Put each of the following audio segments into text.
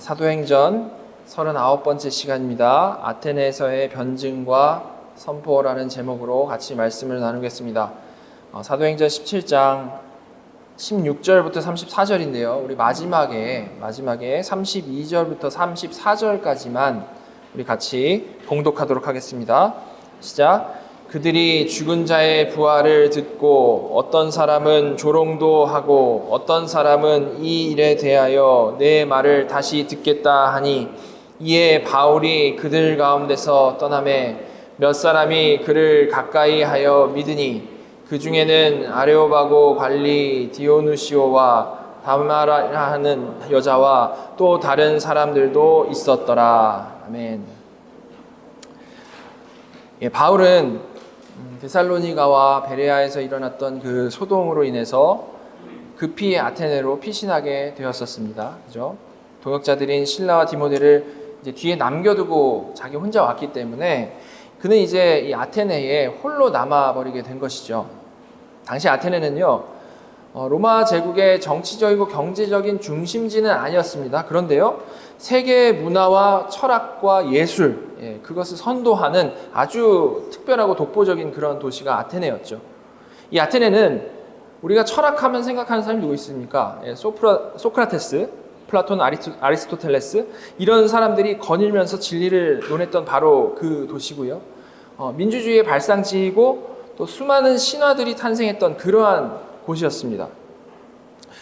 사도행전 39번째 시간입니다. 아테네에서의 변증과 선포라는 제목으로 같이 말씀을 나누겠습니다. 사도행전 17장 16절부터 34절인데요. 우리 마지막에 32절부터 34절까지만 우리 같이 봉독하도록 하겠습니다. 시작. 그들이 죽은 자의 부활을 듣고 어떤 사람은 조롱도 하고 어떤 사람은 이 일에 대하여 내 말을 다시 듣겠다 하니, 이에 바울이 그들 가운데서 떠나매 몇 사람이 그를 가까이 하여 믿으니 그 중에는 아레오바고 관리 디오누시오와 다마라 하는 여자와 또 다른 사람들도 있었더라. 아멘. 바울은 데살로니가와 베레아에서 일어났던 그 소동으로 인해서 급히 아테네로 피신하게 되었었습니다. 그죠? 동역자들인 실라와 디모데를 이제 뒤에 남겨두고 자기 혼자 왔기 때문에 그는 이제 이 아테네에 홀로 남아버리게 된 것이죠. 당시 아테네는요, 로마 제국의 정치적이고 경제적인 중심지는 아니었습니다. 그런데요, 세계의 문화와 철학과 예술, 그것을 선도하는 아주 특별하고 독보적인 그런 도시가 아테네였죠. 이 아테네는 우리가 철학하면 생각하는 사람이 누구 있습니까? 소크라테스, 플라톤, 아리스토텔레스, 이런 사람들이 거닐면서 진리를 논했던 바로 그 도시고요. 민주주의의 발상지이고 또 수많은 신화들이 탄생했던 그러한 곳이었습니다.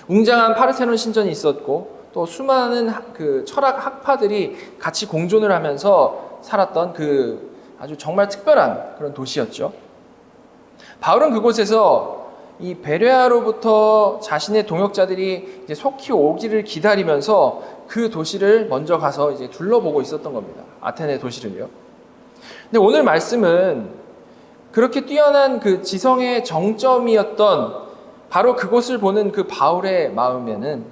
웅장한 파르테논 신전이 있었고 또 수많은 그 철학 학파들이 같이 공존을 하면서 살았던 그 아주 정말 특별한 그런 도시였죠. 바울은 그곳에서 이 베레아로부터 자신의 동역자들이 이제 속히 오기를 기다리면서 그 도시를 먼저 가서 이제 둘러보고 있었던 겁니다. 아테네 도시를요. 근데 오늘 말씀은 그렇게 뛰어난 그 지성의 정점이었던 바로 그곳을 보는 그 바울의 마음에는,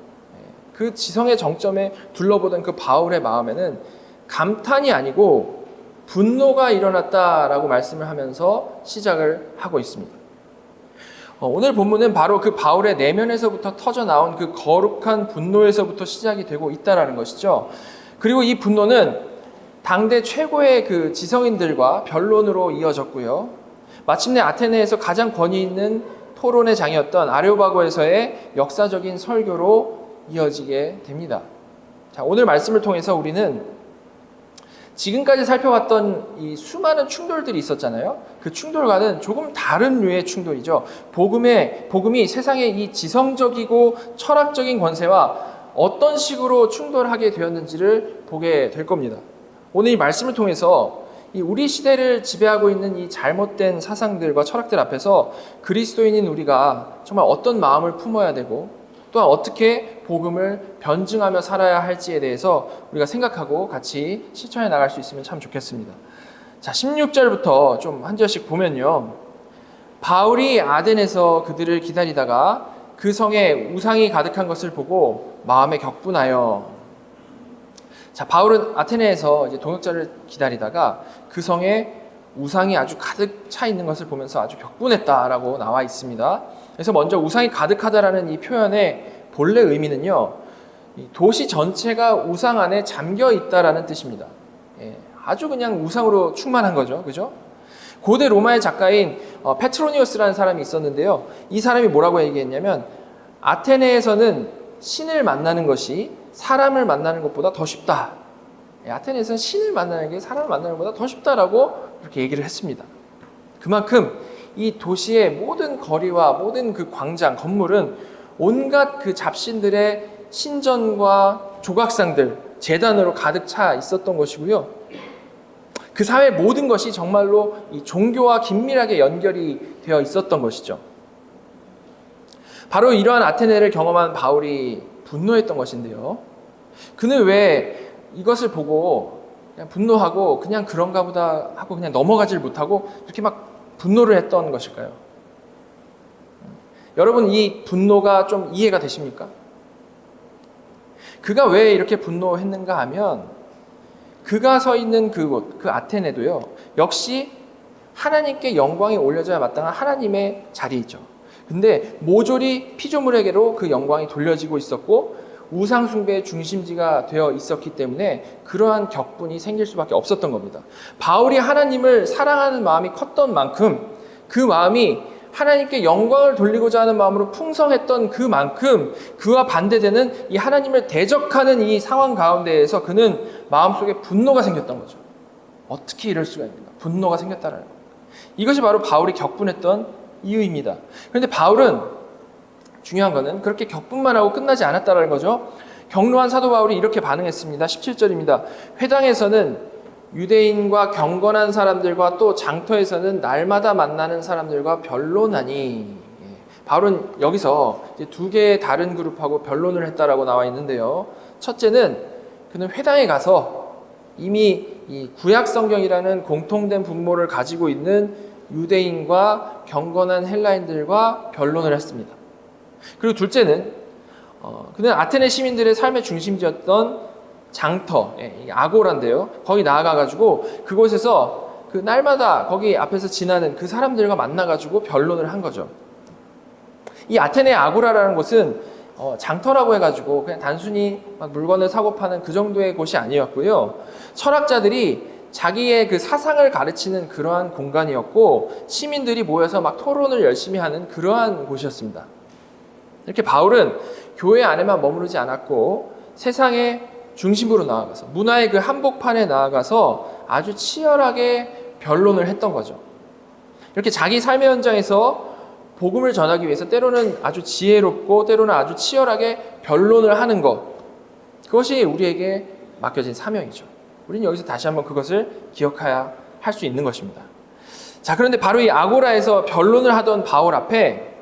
그 지성의 정점에 둘러보던 그 바울의 마음에는 감탄이 아니고 분노가 일어났다라고 말씀을 하면서 시작을 하고 있습니다. 오늘 본문은 바로 그 바울의 내면에서부터 터져나온 그 거룩한 분노에서부터 시작이 되고 있다라는 것이죠. 그리고 이 분노는 당대 최고의 그 지성인들과 변론으로 이어졌고요. 마침내 아테네에서 가장 권위 있는 토론의 장이었던 아레오바고에서의 역사적인 설교로 이어지게 됩니다. 자, 오늘 말씀을 통해서 우리는 지금까지 살펴봤던 이 수많은 충돌들이 있었잖아요. 그 충돌과는 조금 다른 류의 충돌이죠. 복음이 세상의 이 지성적이고 철학적인 권세와 어떤 식으로 충돌하게 되었는지를 보게 될 겁니다. 오늘 이 말씀을 통해서 이 우리 시대를 지배하고 있는 이 잘못된 사상들과 철학들 앞에서 그리스도인인 우리가 정말 어떤 마음을 품어야 되고 또한 어떻게 복음을 변증하며 살아야 할지에 대해서 우리가 생각하고 같이 실천해 나갈 수 있으면 참 좋겠습니다. 자, 16절부터 좀 한 절씩 보면요. 바울이 아덴에서 그들을 기다리다가 그 성에 우상이 가득한 것을 보고 마음에 격분하여. 자, 바울은 아테네에서 이제 동역자를 기다리다가 그 성에 우상이 아주 가득 차 있는 것을 보면서 아주 격분했다라고 나와 있습니다. 그래서 먼저 우상이 가득하다라는 이 표현의 본래 의미는요, 도시 전체가 우상 안에 잠겨 있다라는 뜻입니다. 아주 그냥 우상으로 충만한 거죠, 그죠? 고대 로마의 작가인 페트로니우스라는 사람이 있었는데요. 이 사람이 뭐라고 얘기했냐면, 아테네에서는 신을 만나는 것이 사람을 만나는 것보다 더 쉽다. 아테네에서는 신을 만나는 게 사람을 만나는 것보다 더 쉽다라고 그렇게 얘기를 했습니다. 그만큼 이 도시의 모든 거리와 모든 그 광장, 건물은 온갖 그 잡신들의 신전과 조각상들, 제단으로 가득 차 있었던 것이고요. 그 사회 모든 것이 정말로 이 종교와 긴밀하게 연결이 되어 있었던 것이죠. 바로 이러한 아테네를 경험한 바울이 분노했던 것인데요. 그는 왜 이것을 보고 그냥 분노하고 그냥 그런가 보다 하고 그냥 넘어가질 못하고 이렇게 막 분노를 했던 것일까요? 여러분, 이 분노가 좀 이해가 되십니까? 그가 왜 이렇게 분노했는가 하면 그가 서 있는 그곳, 그 아테네도요, 역시 하나님께 영광이 올려져야 마땅한 하나님의 자리이죠. 근데 모조리 피조물에게로 그 영광이 돌려지고 있었고 우상숭배의 중심지가 되어 있었기 때문에 그러한 격분이 생길 수밖에 없었던 겁니다. 바울이 하나님을 사랑하는 마음이 컸던 만큼 그 마음이 하나님께 영광을 돌리고자 하는 마음으로 풍성했던 그만큼 그와 반대되는 이 하나님을 대적하는 이 상황 가운데에서 그는 마음속에 분노가 생겼던 거죠. 어떻게 이럴 수가 있는가? 분노가 생겼다는 겁니다. 이것이 바로 바울이 격분했던 이유입니다. 그런데 바울은 중요한 것은 그렇게 격분만 하고 끝나지 않았다는 거죠. 경로한 사도 바울이 이렇게 반응했습니다. 17절입니다. 회당에서는 유대인과 경건한 사람들과 또 장터에서는 날마다 만나는 사람들과 변론하니. 바울은 여기서 이제 두 개의 다른 그룹하고 변론을 했다라고 나와 있는데요. 첫째는 그는 회당에 가서 이미 이 구약 성경이라는 공통된 분모를 가지고 있는 유대인과 경건한 헬라인들과 변론을 했습니다. 그리고 둘째는 그는 아테네 시민들의 삶의 중심지였던 장터, 아고라인데요. 거기 나아가가지고 그곳에서 그 날마다 거기 앞에서 지나는 그 사람들과 만나가지고 변론을 한 거죠. 이 아테네 아고라라는 곳은 장터라고 해가지고 그냥 단순히 막 물건을 사고 파는 그 정도의 곳이 아니었고요. 철학자들이 자기의 그 사상을 가르치는 그러한 공간이었고 시민들이 모여서 막 토론을 열심히 하는 그러한 곳이었습니다. 이렇게 바울은 교회 안에만 머무르지 않았고 세상의 중심으로 나아가서 문화의 그 한복판에 나아가서 아주 치열하게 변론을 했던 거죠. 이렇게 자기 삶의 현장에서 복음을 전하기 위해서 때로는 아주 지혜롭고 때로는 아주 치열하게 변론을 하는 것, 그것이 우리에게 맡겨진 사명이죠. 우리는 여기서 다시 한번 그것을 기억해야 할 수 있는 것입니다. 자, 그런데 바로 이 아고라에서 변론을 하던 바울 앞에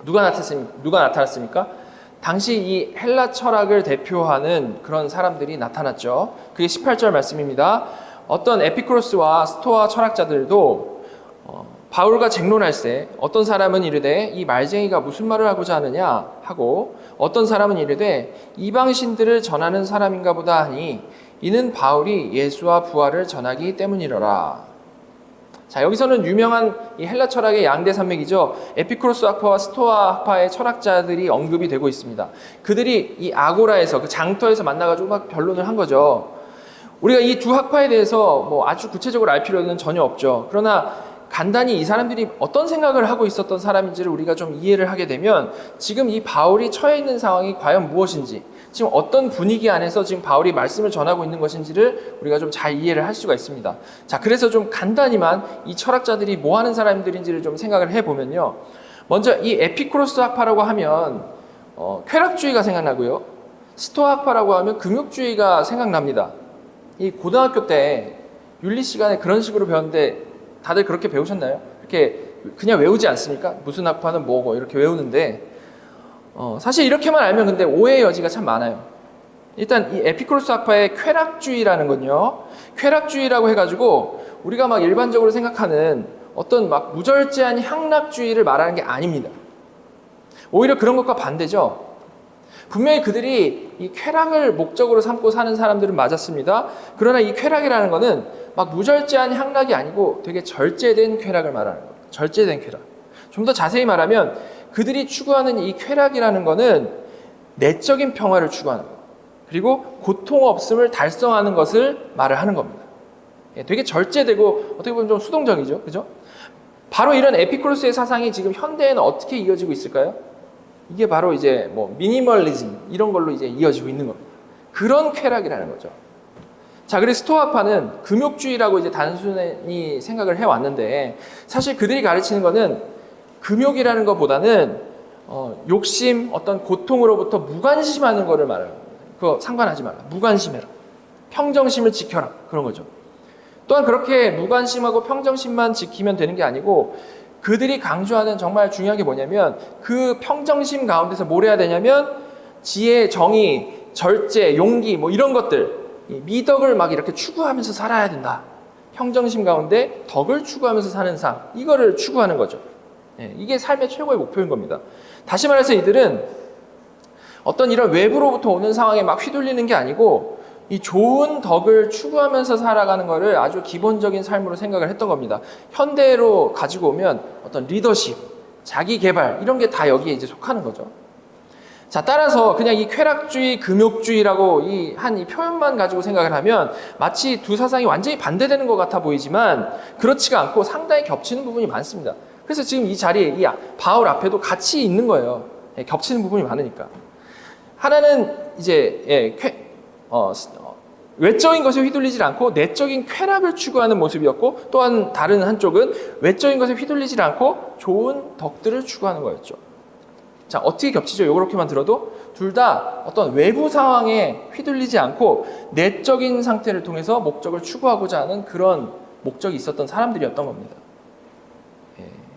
누가 나타났습니까? 당시 이 헬라 철학을 대표하는 그런 사람들이 나타났죠. 그게 18절 말씀입니다. 어떤 에피쿠로스와 스토아 철학자들도 바울과 쟁론할세 어떤 사람은 이르되 이 말쟁이가 무슨 말을 하고자 하느냐 하고 어떤 사람은 이르되 이방신들을 전하는 사람인가 보다 하니 이는 바울이 예수와 부활을 전하기 때문이로라. 자, 여기서는 유명한 이 헬라 철학의 양대 산맥이죠. 에피쿠로스 학파와 스토아 학파의 철학자들이 언급이 되고 있습니다. 그들이 이 아고라에서 그 장터에서 만나가지고 막 변론을 한 거죠. 우리가 이 두 학파에 대해서 뭐 아주 구체적으로 알 필요는 전혀 없죠. 그러나 간단히 이 사람들이 어떤 생각을 하고 있었던 사람인지를 우리가 좀 이해를 하게 되면 지금 이 바울이 처해 있는 상황이 과연 무엇인지, 지금 어떤 분위기 안에서 지금 바울이 말씀을 전하고 있는 것인지를 우리가 좀 잘 이해를 할 수가 있습니다. 자, 그래서 좀 간단히만 이 철학자들이 뭐 하는 사람들인지를 좀 생각을 해보면요. 먼저 이 에피쿠로스 학파라고 하면 쾌락주의가 생각나고요. 스토아 학파라고 하면 금욕주의가 생각납니다. 이 고등학교 때 윤리 시간에 그런 식으로 배웠는데 다들 그렇게 배우셨나요? 이렇게 그냥 외우지 않습니까? 무슨 학파는 뭐고 이렇게 외우는데 사실 이렇게만 알면 근데 오해의 여지가 참 많아요. 일단 이 에피쿠로스 학파의 쾌락주의라는 건요, 쾌락주의라고 해가지고 우리가 막 일반적으로 생각하는 어떤 막 무절제한 향락주의를 말하는 게 아닙니다. 오히려 그런 것과 반대죠. 분명히 그들이 이 쾌락을 목적으로 삼고 사는 사람들은 맞았습니다. 그러나 이 쾌락이라는 거는 막 무절제한 향락이 아니고 되게 절제된 쾌락을 말하는 겁니다. 절제된 쾌락. 좀 더 자세히 말하면 그들이 추구하는 이 쾌락이라는 거는 내적인 평화를 추구하는 것, 그리고 고통 없음을 달성하는 것을 말을 하는 겁니다. 되게 절제되고 어떻게 보면 좀 수동적이죠, 그죠? 바로 이런 에피쿠로스의 사상이 지금 현대에는 어떻게 이어지고 있을까요? 이게 바로 이제 뭐 미니멀리즘 이런 걸로 이제 이어지고 있는 겁니다. 그런 쾌락이라는 거죠. 자, 그래서 스토아파는 금욕주의라고 이제 단순히 생각을 해왔는데 사실 그들이 가르치는 거는 금욕이라는 것보다는 욕심, 어떤 고통으로부터 무관심하는 거를 말하는 겁니다. 그거 상관하지 말라. 무관심해라. 평정심을 지켜라. 그런 거죠. 또한 그렇게 무관심하고 평정심만 지키면 되는 게 아니고 그들이 강조하는 정말 중요한 게 뭐냐면 그 평정심 가운데서 뭘 해야 되냐면 지혜, 정의, 절제, 용기 뭐 이런 것들, 미덕을 막 이렇게 추구하면서 살아야 된다. 평정심 가운데 덕을 추구하면서 사는 삶, 이거를 추구하는 거죠. 이게 삶의 최고의 목표인 겁니다. 다시 말해서 이들은 어떤 이런 외부로부터 오는 상황에 막 휘둘리는 게 아니고 이 좋은 덕을 추구하면서 살아가는 것을 아주 기본적인 삶으로 생각을 했던 겁니다. 현대로 가지고 오면 어떤 리더십, 자기 개발 이런 게 다 여기에 이제 속하는 거죠. 자, 따라서 그냥 이 쾌락주의, 금욕주의라고 이 표현만 가지고 생각을 하면 마치 두 사상이 완전히 반대되는 것 같아 보이지만 그렇지가 않고 상당히 겹치는 부분이 많습니다. 그래서 지금 이 자리에 이 바울 앞에도 같이 있는 거예요. 겹치는 부분이 많으니까. 하나는 이제 외적인 것에 휘둘리지 않고 내적인 쾌락을 추구하는 모습이었고, 또한 다른 한쪽은 외적인 것에 휘둘리지 않고 좋은 덕들을 추구하는 거였죠. 자, 어떻게 겹치죠? 요렇게만 들어도 둘 다 어떤 외부 상황에 휘둘리지 않고 내적인 상태를 통해서 목적을 추구하고자 하는 그런 목적이 있었던 사람들이었던 겁니다.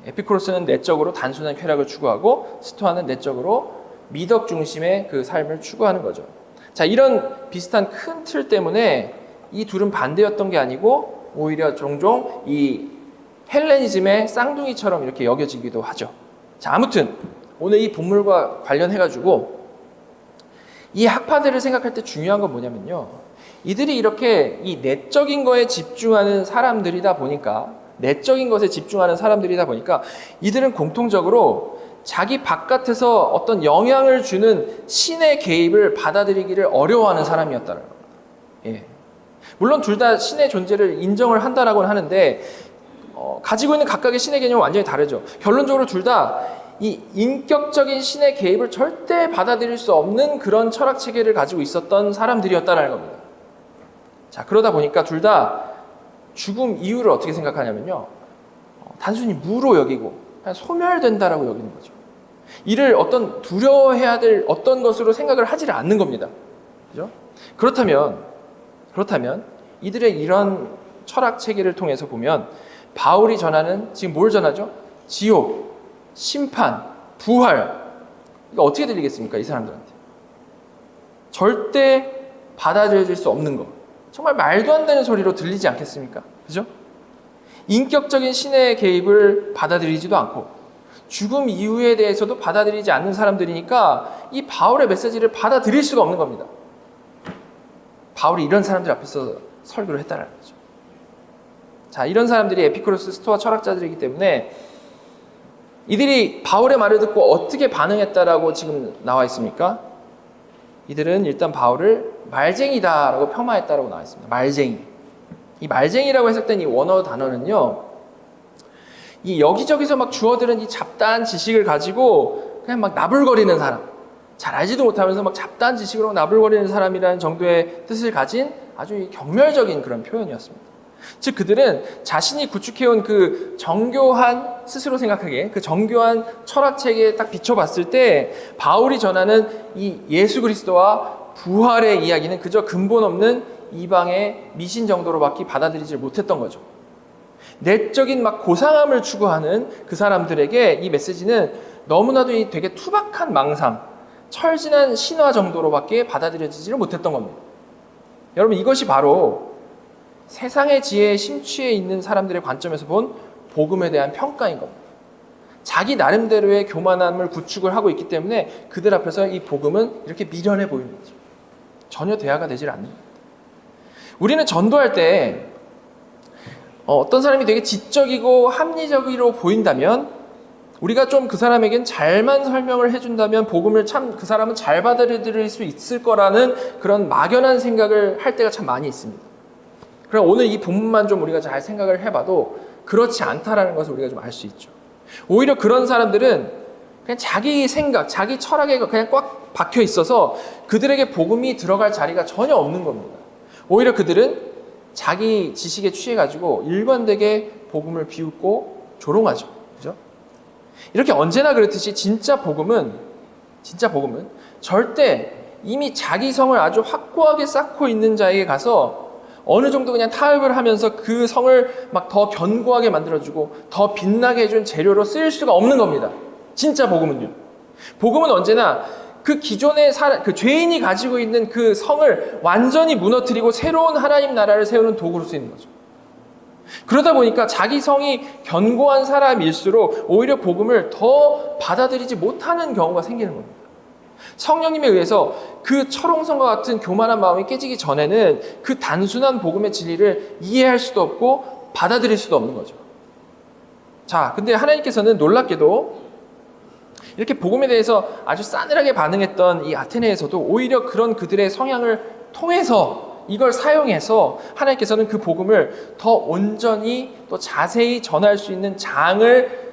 에피쿠로스는 내적으로 단순한 쾌락을 추구하고 스토아는 내적으로 미덕 중심의 그 삶을 추구하는 거죠. 자, 이런 비슷한 큰 틀 때문에 이 둘은 반대였던 게 아니고 오히려 종종 이 헬레니즘의 쌍둥이처럼 이렇게 여겨지기도 하죠. 자, 아무튼 오늘 이 본문과 관련해가지고 이 학파들을 생각할 때 중요한 건 뭐냐면요. 이들이 이렇게 이 내적인 거에 집중하는 사람들이다 보니까 이들은 공통적으로 자기 바깥에서 어떤 영향을 주는 신의 개입을 받아들이기를 어려워하는 사람이었다는 겁니다. 예. 물론 둘 다 신의 존재를 인정을 한다라고는 하는데 가지고 있는 각각의 신의 개념은 완전히 다르죠. 결론적으로 둘 다 이 인격적인 신의 개입을 절대 받아들일 수 없는 그런 철학 체계를 가지고 있었던 사람들이었다는 겁니다. 자, 그러다 보니까 둘 다 죽음 이유를 어떻게 생각하냐면요. 단순히 무로 여기고 그냥 소멸된다라고 여기는 거죠. 이를 어떤 두려워해야 될 어떤 것으로 생각을 하지를 않는 겁니다. 그죠? 그렇다면 이들의 이런 철학 체계를 통해서 보면 바울이 전하는 지금 뭘 전하죠? 지옥, 심판, 부활. 이거 어떻게 들리겠습니까? 이 사람들한테. 절대 받아들여질 수 없는 거. 정말 말도 안 되는 소리로 들리지 않겠습니까? 그죠? 인격적인 신의 개입을 받아들이지도 않고 죽음 이후에 대해서도 받아들이지 않는 사람들이니까 이 바울의 메시지를 받아들일 수가 없는 겁니다. 바울이 이런 사람들 앞에서 설교를 했다는 거죠. 자, 이런 사람들이 에피쿠로스 스토아 철학자들이기 때문에 이들이 바울의 말을 듣고 어떻게 반응했다라고 지금 나와 있습니까? 이들은 일단 바울을 말쟁이다라고 폄하했다라고 나와 있습니다. 말쟁이. 이 말쟁이라고 해석된 이 원어 단어는요, 이 여기저기서 막 주워들은 이 잡다한 지식을 가지고 그냥 막 나불거리는 사람, 잘 알지도 못하면서 막 잡다한 지식으로 나불거리는 사람이라는 정도의 뜻을 가진 아주 경멸적인 그런 표현이었습니다. 즉 그들은 자신이 구축해온 그 정교한, 스스로 생각하기에 그 정교한 철학체계에 딱 비춰봤을 때 바울이 전하는 이 예수 그리스도와 부활의 이야기는 그저 근본 없는 이방의 미신 정도로밖에 받아들이지 못했던 거죠. 내적인 막 고상함을 추구하는 그 사람들에게 이 메시지는 너무나도 이 되게 투박한 망상, 철진한 신화 정도로밖에 받아들여지지를 못했던 겁니다. 여러분, 이것이 바로 세상의 지혜에 심취해 있는 사람들의 관점에서 본 복음에 대한 평가인 겁니다. 자기 나름대로의 교만함을 구축을 하고 있기 때문에 그들 앞에서 이 복음은 이렇게 미련해 보이는 거죠. 전혀 대화가 되질 않는 겁니다. 우리는 전도할 때 어떤 사람이 되게 지적이고 합리적으로 보인다면 우리가 좀 그 사람에겐 잘만 설명을 해준다면 복음을 참 그 사람은 잘 받아들일 수 있을 거라는 그런 막연한 생각을 할 때가 참 많이 있습니다. 그럼 오늘 이 본문만 좀 우리가 잘 생각을 해봐도 그렇지 않다라는 것을 우리가 좀 알 수 있죠. 오히려 그런 사람들은 그냥 자기 생각, 자기 철학에 그냥 꽉 박혀 있어서 그들에게 복음이 들어갈 자리가 전혀 없는 겁니다. 오히려 그들은 자기 지식에 취해가지고 일관되게 복음을 비웃고 조롱하죠. 그죠? 이렇게 언제나 그렇듯이 진짜 복음은 절대 이미 자기 성을 아주 확고하게 쌓고 있는 자에게 가서 어느 정도 그냥 타협을 하면서 그 성을 막 더 견고하게 만들어주고 더 빛나게 해준 재료로 쓰일 수가 없는 겁니다. 진짜 복음은요. 복음은 언제나 그 기존의 그 죄인이 가지고 있는 그 성을 완전히 무너뜨리고 새로운 하나님 나라를 세우는 도구로 쓰이는 거죠. 그러다 보니까 자기 성이 견고한 사람일수록 오히려 복음을 더 받아들이지 못하는 경우가 생기는 겁니다. 성령님에 의해서 그 철옹성과 같은 교만한 마음이 깨지기 전에는 그 단순한 복음의 진리를 이해할 수도 없고 받아들일 수도 없는 거죠. 자, 근데 하나님께서는 놀랍게도 이렇게 복음에 대해서 아주 싸늘하게 반응했던 이 아테네에서도 오히려 그런 그들의 성향을 통해서 이걸 사용해서 하나님께서는 그 복음을 더 온전히 또 자세히 전할 수 있는 장을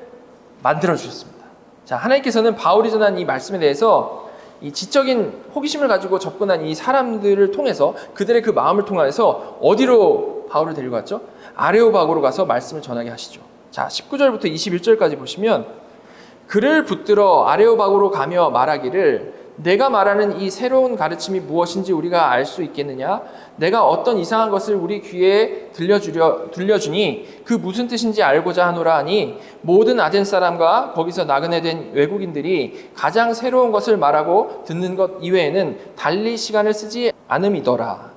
만들어 주셨습니다. 자, 하나님께서는 바울이 전한 이 말씀에 대해서 이 지적인 호기심을 가지고 접근한 이 사람들을 통해서 그들의 그 마음을 통해서 어디로 바울을 데리고 갔죠? 아레오바고로 가서 말씀을 전하게 하시죠. 자, 19절부터 21절까지 보시면 그를 붙들어 아레오바고로 가며 말하기를 내가 말하는 이 새로운 가르침이 무엇인지 우리가 알 수 있겠느냐? 내가 어떤 이상한 것을 우리 귀에 들려주니 그 무슨 뜻인지 알고자 하노라 하니 모든 아덴 사람과 거기서 나그네 된 외국인들이 가장 새로운 것을 말하고 듣는 것 이외에는 달리 시간을 쓰지 않음이더라.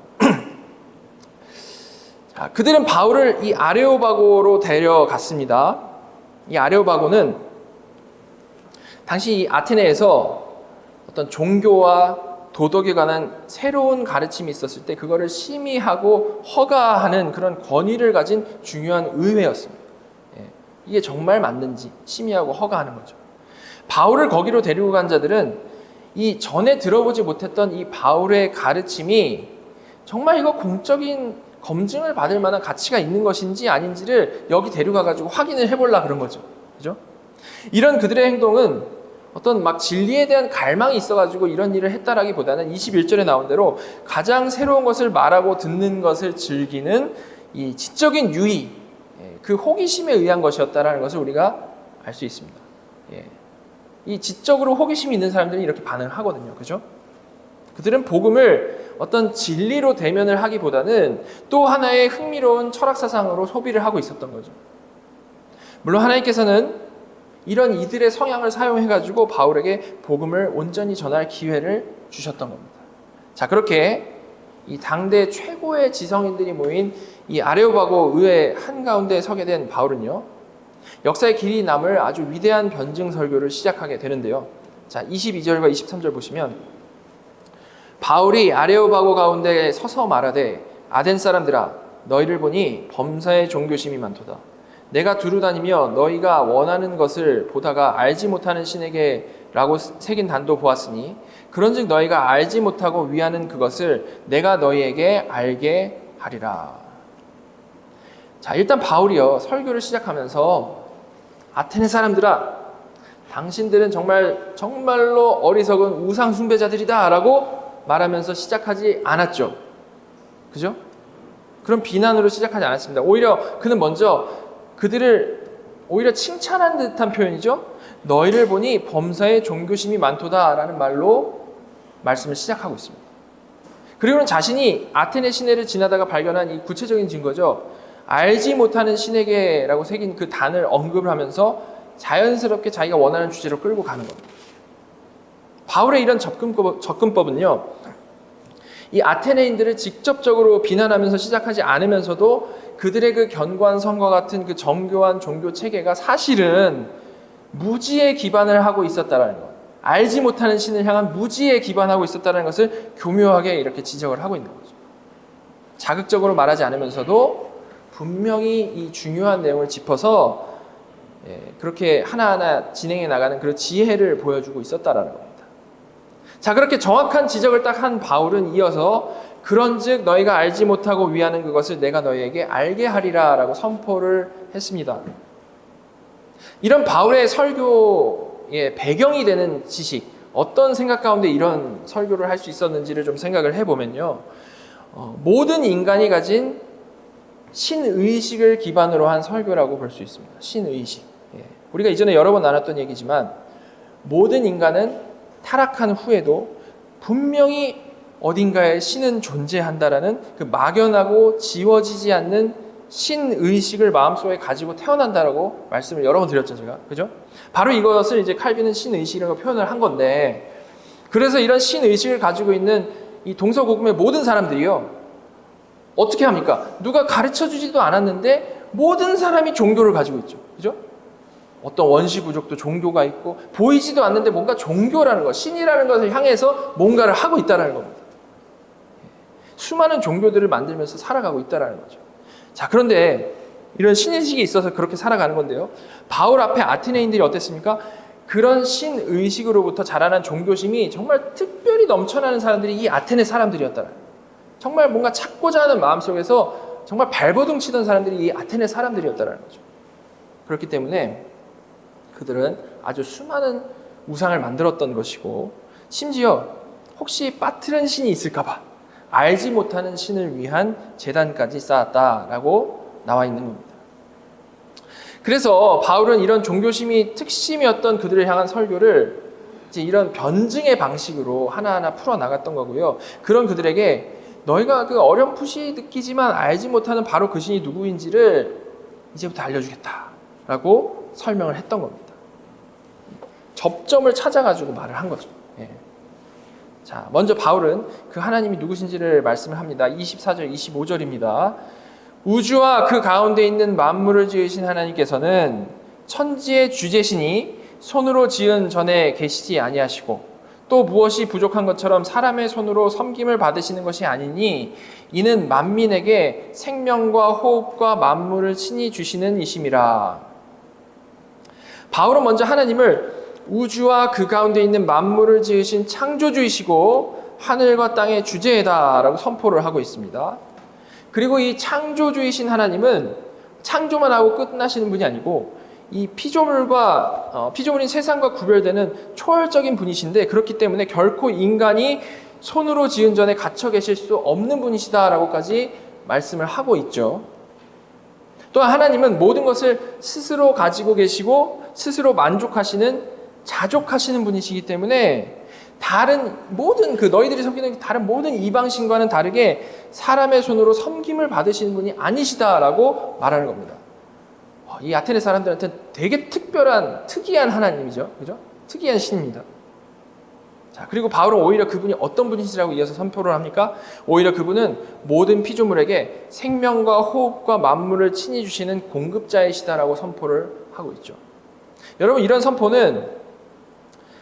자, 그들은 바울을 이 아레오바고로 데려갔습니다. 이 아레오바고는 당시 이 아테네에서 어떤 종교와 도덕에 관한 새로운 가르침이 있었을 때 그거를 심의하고 허가하는 그런 권위를 가진 중요한 의회였습니다. 이게 정말 맞는지 심의하고 허가하는 거죠. 바울을 거기로 데리고 간 자들은 이 전에 들어보지 못했던 이 바울의 가르침이 정말 이거 공적인 검증을 받을 만한 가치가 있는 것인지 아닌지를 여기 데려가가지고 확인을 해보려고 그런 거죠. 그죠? 이런 그들의 행동은 어떤 막 진리에 대한 갈망이 있어가지고 이런 일을 했다라기보다는 21절에 나온 대로 가장 새로운 것을 말하고 듣는 것을 즐기는 이 지적인 유의, 그 호기심에 의한 것이었다라는 것을 우리가 알 수 있습니다. 이 지적으로 호기심이 있는 사람들이 이렇게 반응을 하거든요. 그죠? 그들은 복음을 어떤 진리로 대면을 하기보다는 또 하나의 흥미로운 철학사상으로 소비를 하고 있었던 거죠. 물론 하나님께서는 이런 이들의 성향을 사용해가지고 바울에게 복음을 온전히 전할 기회를 주셨던 겁니다. 자, 그렇게 이 당대 최고의 지성인들이 모인 이 아레오바고 의회 한가운데 서게 된 바울은요, 역사의 길이 남을 아주 위대한 변증 설교를 시작하게 되는데요. 자, 22절과 23절 보시면 바울이 아레오바고 가운데 서서 말하되 아덴 사람들아 너희를 보니 범사의 종교심이 많도다. 내가 두루 다니며 너희가 원하는 것을 보다가 알지 못하는 신에게 라고 새긴 단도 보았으니 그런즉 너희가 알지 못하고 위하는 그것을 내가 너희에게 알게 하리라. 자, 일단 바울이요 설교를 시작하면서 아테네 사람들아 당신들은 정말로 어리석은 우상 숭배자들이다 라고 말하면서 시작하지 않았죠. 그죠? 그런 비난으로 시작하지 않았습니다. 오히려 그는 먼저 그들을 오히려 칭찬한 듯한 표현이죠. 너희를 보니 범사에 종교심이 많도다라는 말로 말씀을 시작하고 있습니다. 그리고는 자신이 아테네 시내를 지나다가 발견한 이 구체적인 증거죠. 알지 못하는 신에게라고 새긴 그 단을 언급을 하면서 자연스럽게 자기가 원하는 주제로 끌고 가는 겁니다. 바울의 이런 접근법은요. 이 아테네인들을 직접적으로 비난하면서 시작하지 않으면서도 그들의 그 견고한 성과 같은 그 정교한 종교 체계가 사실은 무지에 기반을 하고 있었다는 것, 알지 못하는 신을 향한 무지에 기반하고 있었다는 것을 교묘하게 이렇게 지적을 하고 있는 거죠. 자극적으로 말하지 않으면서도 분명히 이 중요한 내용을 짚어서 그렇게 하나하나 진행해 나가는 그런 지혜를 보여주고 있었다는 겁니다. 자, 그렇게 정확한 지적을 딱 한 바울은 이어서 그런즉 너희가 알지 못하고 위하는 그것을 내가 너희에게 알게 하리라 라고 선포를 했습니다. 이런 바울의 설교의 배경이 되는 지식, 어떤 생각 가운데 이런 설교를 할 수 있었는지를 좀 생각을 해보면요. 모든 인간이 가진 신의식을 기반으로 한 설교라고 볼 수 있습니다. 신의식. 우리가 이전에 여러 번 나눴던 얘기지만 모든 인간은 타락한 후에도 분명히 어딘가에 신은 존재한다라는 그 막연하고 지워지지 않는 신의식을 마음속에 가지고 태어난다라고 말씀을 여러 번 드렸죠, 제가. 그죠? 바로 이것을 이제 칼빈은 신의식이라고 표현을 한 건데, 그래서 이런 신의식을 가지고 있는 이 동서고금의 모든 사람들이요, 어떻게 합니까? 누가 가르쳐 주지도 않았는데 모든 사람이 종교를 가지고 있죠. 그죠? 어떤 원시 부족도 종교가 있고 보이지도 않는데 뭔가 종교라는 것, 신이라는 것을 향해서 뭔가를 하고 있다는 겁니다. 수많은 종교들을 만들면서 살아가고 있다는 거죠. 자, 그런데 이런 신의식이 있어서 그렇게 살아가는 건데요. 바울 앞에 아테네인들이 어땠습니까? 그런 신의식으로부터 자라난 종교심이 정말 특별히 넘쳐나는 사람들이 이 아테네 사람들이었다. 정말 뭔가 찾고자 하는 마음속에서 정말 발버둥 치던 사람들이 이 아테네 사람들이었다는 거죠. 그렇기 때문에 그들은 아주 수많은 우상을 만들었던 것이고, 심지어 혹시 빠뜨린 신이 있을까 봐 알지 못하는 신을 위한 제단까지 쌓았다라고 나와 있는 겁니다. 그래서 바울은 이런 종교심이 특심이었던 그들을 향한 설교를 이제 이런 변증의 방식으로 하나하나 풀어나갔던 거고요. 그런 그들에게 너희가 그 어렴풋이 느끼지만 알지 못하는 바로 그 신이 누구인지를 이제부터 알려주겠다라고 설명을 했던 겁니다. 접점을 찾아가지고 말을 한 거죠. 예. 자, 먼저 바울은 그 하나님이 누구신지를 말씀을 합니다. 24절, 25절입니다. 우주와 그 가운데 있는 만물을 지으신 하나님께서는 천지의 주재신이 손으로 지은 전에 계시지 아니하시고 또 무엇이 부족한 것처럼 사람의 손으로 섬김을 받으시는 것이 아니니 이는 만민에게 생명과 호흡과 만물을 친히 주시는 이심이라. 바울은 먼저 하나님을 우주와 그 가운데 있는 만물을 지으신 창조주이시고 하늘과 땅의 주재다라고 선포를 하고 있습니다. 그리고 이 창조주이신 하나님은 창조만 하고 끝나시는 분이 아니고 이 피조물인 세상과 구별되는 초월적인 분이신데, 그렇기 때문에 결코 인간이 손으로 지은 전에 갇혀 계실 수 없는 분이시다라고까지 말씀을 하고 있죠. 또한 하나님은 모든 것을 스스로 가지고 계시고 스스로 만족하시는 자족하시는 분이시기 때문에 다른 모든 너희들이 섬기는 다른 모든 이방신과는 다르게 사람의 손으로 섬김을 받으시는 분이 아니시다라고 말하는 겁니다. 이 아테네 사람들한테 되게 특이한 하나님이죠. 그죠? 특이한 신입니다. 자, 그리고 바울은 오히려 그분이 어떤 분이시라고 이어서 선포를 합니까? 오히려 그분은 모든 피조물에게 생명과 호흡과 만물을 친히 주시는 공급자이시다라고 선포를 하고 있죠. 여러분, 이런 선포는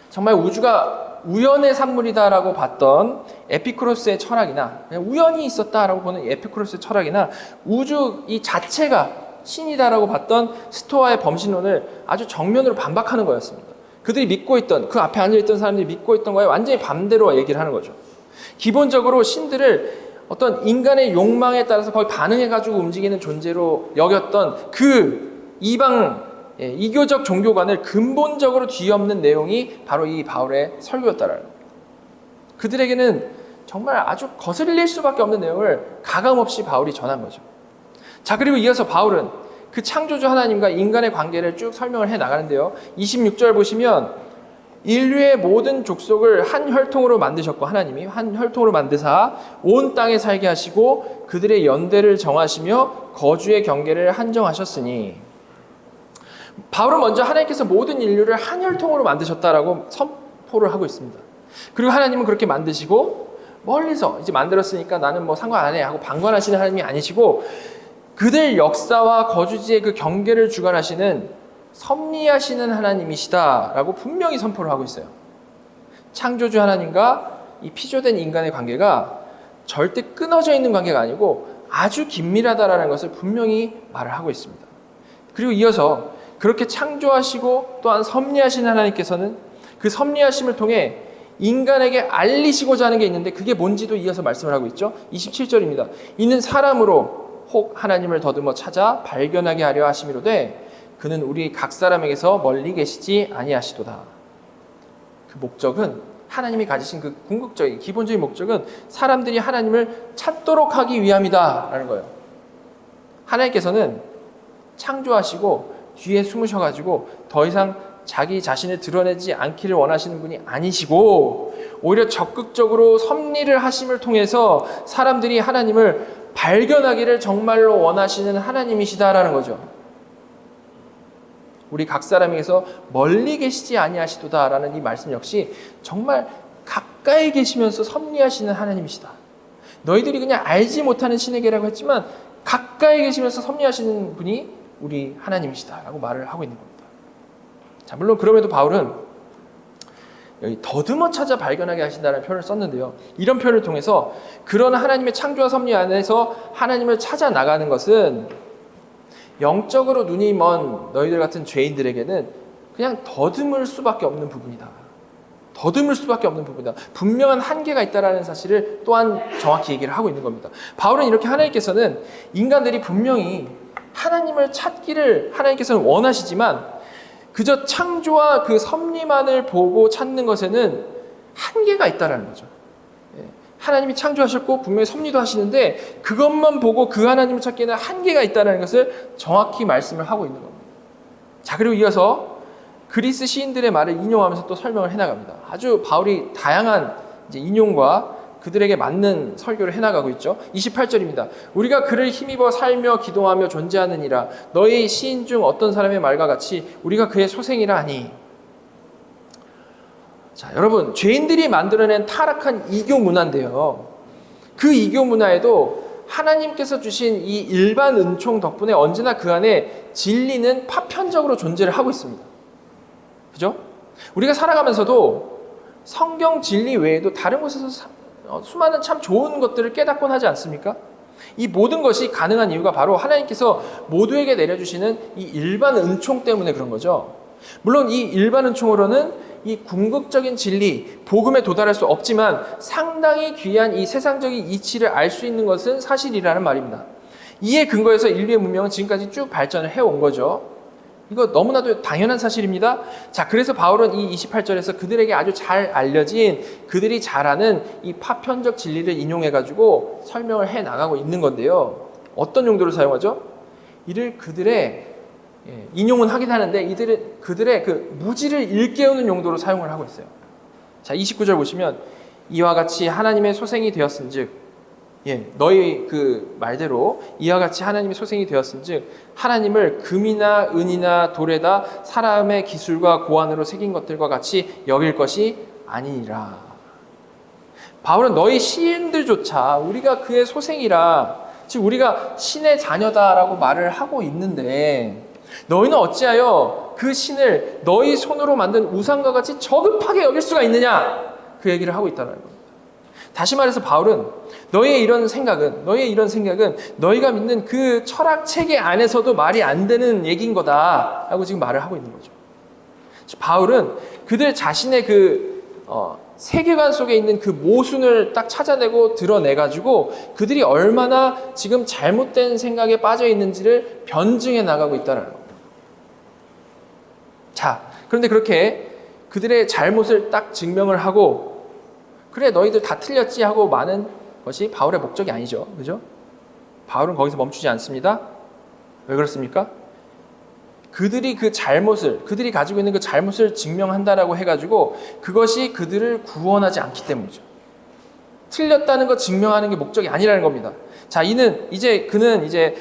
정말 우주가 우연의 산물이다라고 봤던 에피쿠로스의 철학이나 그냥 우연히 있었다라고 보는 에피쿠로스의 철학이나 우주 이 자체가 신이다라고 봤던 스토아의 범신론을 아주 정면으로 반박하는 거였습니다. 그들이 믿고 있던, 그 앞에 앉아있던 사람들이 믿고 있던 거에 완전히 반대로 얘기를 하는 거죠. 기본적으로 신들을 어떤 인간의 욕망에 따라서 거의 반응해가지고 움직이는 존재로 여겼던 그 이교적 종교관을 근본적으로 뒤엎는 내용이 바로 이 바울의 설교였다라는 거예요. 그들에게는 정말 아주 거슬릴 수밖에 없는 내용을 가감없이 바울이 전한 거죠. 자, 그리고 이어서 바울은 그 창조주 하나님과 인간의 관계를 쭉 설명을 해 나가는데요. 26절 보시면 인류의 모든 족속을 한 혈통으로 만드셨고, 하나님이 한 혈통으로 만드사 온 땅에 살게 하시고 그들의 연대를 정하시며 거주의 경계를 한정하셨으니, 바울은 먼저 하나님께서 모든 인류를 한 혈통으로 만드셨다라고 선포를 하고 있습니다. 그리고 하나님은 그렇게 만드시고 멀리서 이제 만들었으니까 나는 뭐 상관 안 해 하고 방관하시는 하나님이 아니시고 그들 역사와 거주지의 그 경계를 주관하시는 섭리하시는 하나님이시다라고 분명히 선포를 하고 있어요. 창조주 하나님과 이 피조된 인간의 관계가 절대 끊어져 있는 관계가 아니고 아주 긴밀하다라는 것을 분명히 말을 하고 있습니다. 그리고 이어서 그렇게 창조하시고 또한 섭리하신 하나님께서는 그 섭리하심을 통해 인간에게 알리시고자 하는 게 있는데 그게 뭔지도 이어서 말씀을 하고 있죠. 27절입니다. 이는 사람으로 혹 하나님을 더듬어 찾아 발견하게 하려 하심이로되 그는 우리 각 사람에게서 멀리 계시지 아니하시도다. 그 목적은, 하나님이 가지신 그 궁극적인 기본적인 목적은 사람들이 하나님을 찾도록 하기 위함이다 라는 거예요. 하나님께서는 창조하시고 뒤에 숨으셔가지고 더 이상 자기 자신을 드러내지 않기를 원하시는 분이 아니시고 오히려 적극적으로 섭리를 하심을 통해서 사람들이 하나님을 발견하기를 정말로 원하시는 하나님이시다라는 거죠. 우리 각 사람에게서 멀리 계시지 아니하시도다라는 이 말씀 역시 정말 가까이 계시면서 섭리하시는 하나님이시다. 너희들이 그냥 알지 못하는 신에게라고 했지만 가까이 계시면서 섭리하시는 분이 우리 하나님이시다라고 말을 하고 있는 겁니다. 자, 물론 그럼에도 바울은 여기 더듬어 찾아 발견하게 하신다는 표현을 썼는데요. 이런 표현을 통해서 그런 하나님의 창조와 섭리 안에서 하나님을 찾아 나가는 것은 영적으로 눈이 먼 너희들 같은 죄인들에게는 그냥 더듬을 수밖에 없는 부분이다. 더듬을 수밖에 없는 부분이다. 분명한 한계가 있다는 사실을 또한 정확히 얘기를 하고 있는 겁니다. 바울은 이렇게 하나님께서는 인간들이 분명히 하나님을 찾기를 하나님께서는 원하시지만 그저 창조와 그 섭리만을 보고 찾는 것에는 한계가 있다는 거죠. 하나님이 창조하셨고 분명히 섭리도 하시는데 그것만 보고 그 하나님을 찾기에는 한계가 있다는 것을 정확히 말씀을 하고 있는 겁니다. 자, 그리고 이어서 그리스 시인들의 말을 인용하면서 또 설명을 해나갑니다. 아주 바울이 다양한 이제 인용과 그들에게 맞는 설교를 해나가고 있죠. 28절입니다. 우리가 그를 힘입어 살며 기도하며 존재하느니라. 너희 시인 중 어떤 사람의 말과 같이 우리가 그의 소생이라 하니. 자, 여러분, 죄인들이 만들어낸 타락한 이교 문화인데요. 그 이교 문화에도 하나님께서 주신 이 일반 은총 덕분에 언제나 그 안에 진리는 파편적으로 존재를 하고 있습니다. 그죠? 우리가 살아가면서도 성경 진리 외에도 다른 곳에서 수많은 참 좋은 것들을 깨닫곤 하지 않습니까? 이 모든 것이 가능한 이유가 바로 하나님께서 모두에게 내려주시는 이 일반 은총 때문에 그런 거죠. 물론 이 일반 은총으로는 이 궁극적인 진리, 복음에 도달할 수 없지만 상당히 귀한 이 세상적인 이치를 알 수 있는 것은 사실이라는 말입니다. 이에 근거해서 인류의 문명은 지금까지 쭉 발전을 해온 거죠. 이거 너무나도 당연한 사실입니다. 자, 그래서 바울은 이 28절에서 그들에게 아주 잘 알려진 그들이 잘 아는 이 파편적 진리를 인용해가지고 설명을 해 나가고 있는 건데요. 어떤 용도를 사용하죠? 이를 그들의 인용은 하긴 하는데 그들의 그 무지를 일깨우는 용도로 사용을 하고 있어요. 자, 29절 보시면 이와 같이 하나님의 소생이 되었은즉 너희 그 말대로 이와 같이 하나님의 소생이 되었은즉 하나님을 금이나 은이나 돌에다 사람의 기술과 고안으로 새긴 것들과 같이 여길 것이 아니니라. 바울은 너희 시인들조차 우리가 그의 소생이라, 즉 우리가 신의 자녀다라고 말을 하고 있는데 너희는 어찌하여 그 신을 너희 손으로 만든 우상과 같이 저급하게 여길 수가 있느냐, 그 얘기를 하고 있다는 겁니다. 다시 말해서 바울은 너희의 이런 생각은 너희가 믿는 그 철학 체계 안에서도 말이 안 되는 얘기인 거다라고 지금 말을 하고 있는 거죠. 바울은 그들 자신의 그 세계관 속에 있는 그 모순을 딱 찾아내고 드러내가지고 그들이 얼마나 지금 잘못된 생각에 빠져 있는지를 변증해 나가고 있다는 겁니다. 자, 그런데 그렇게 그들의 잘못을 딱 증명을 하고 그래 너희들 다 틀렸지 하고 많은 것이 바울의 목적이 아니죠. 그죠? 바울은 거기서 멈추지 않습니다. 왜 그렇습니까? 그들이 가지고 있는 그 잘못을 증명한다라고 해가지고 그것이 그들을 구원하지 않기 때문이죠. 틀렸다는 거 증명하는 게 목적이 아니라는 겁니다. 자, 그는 이제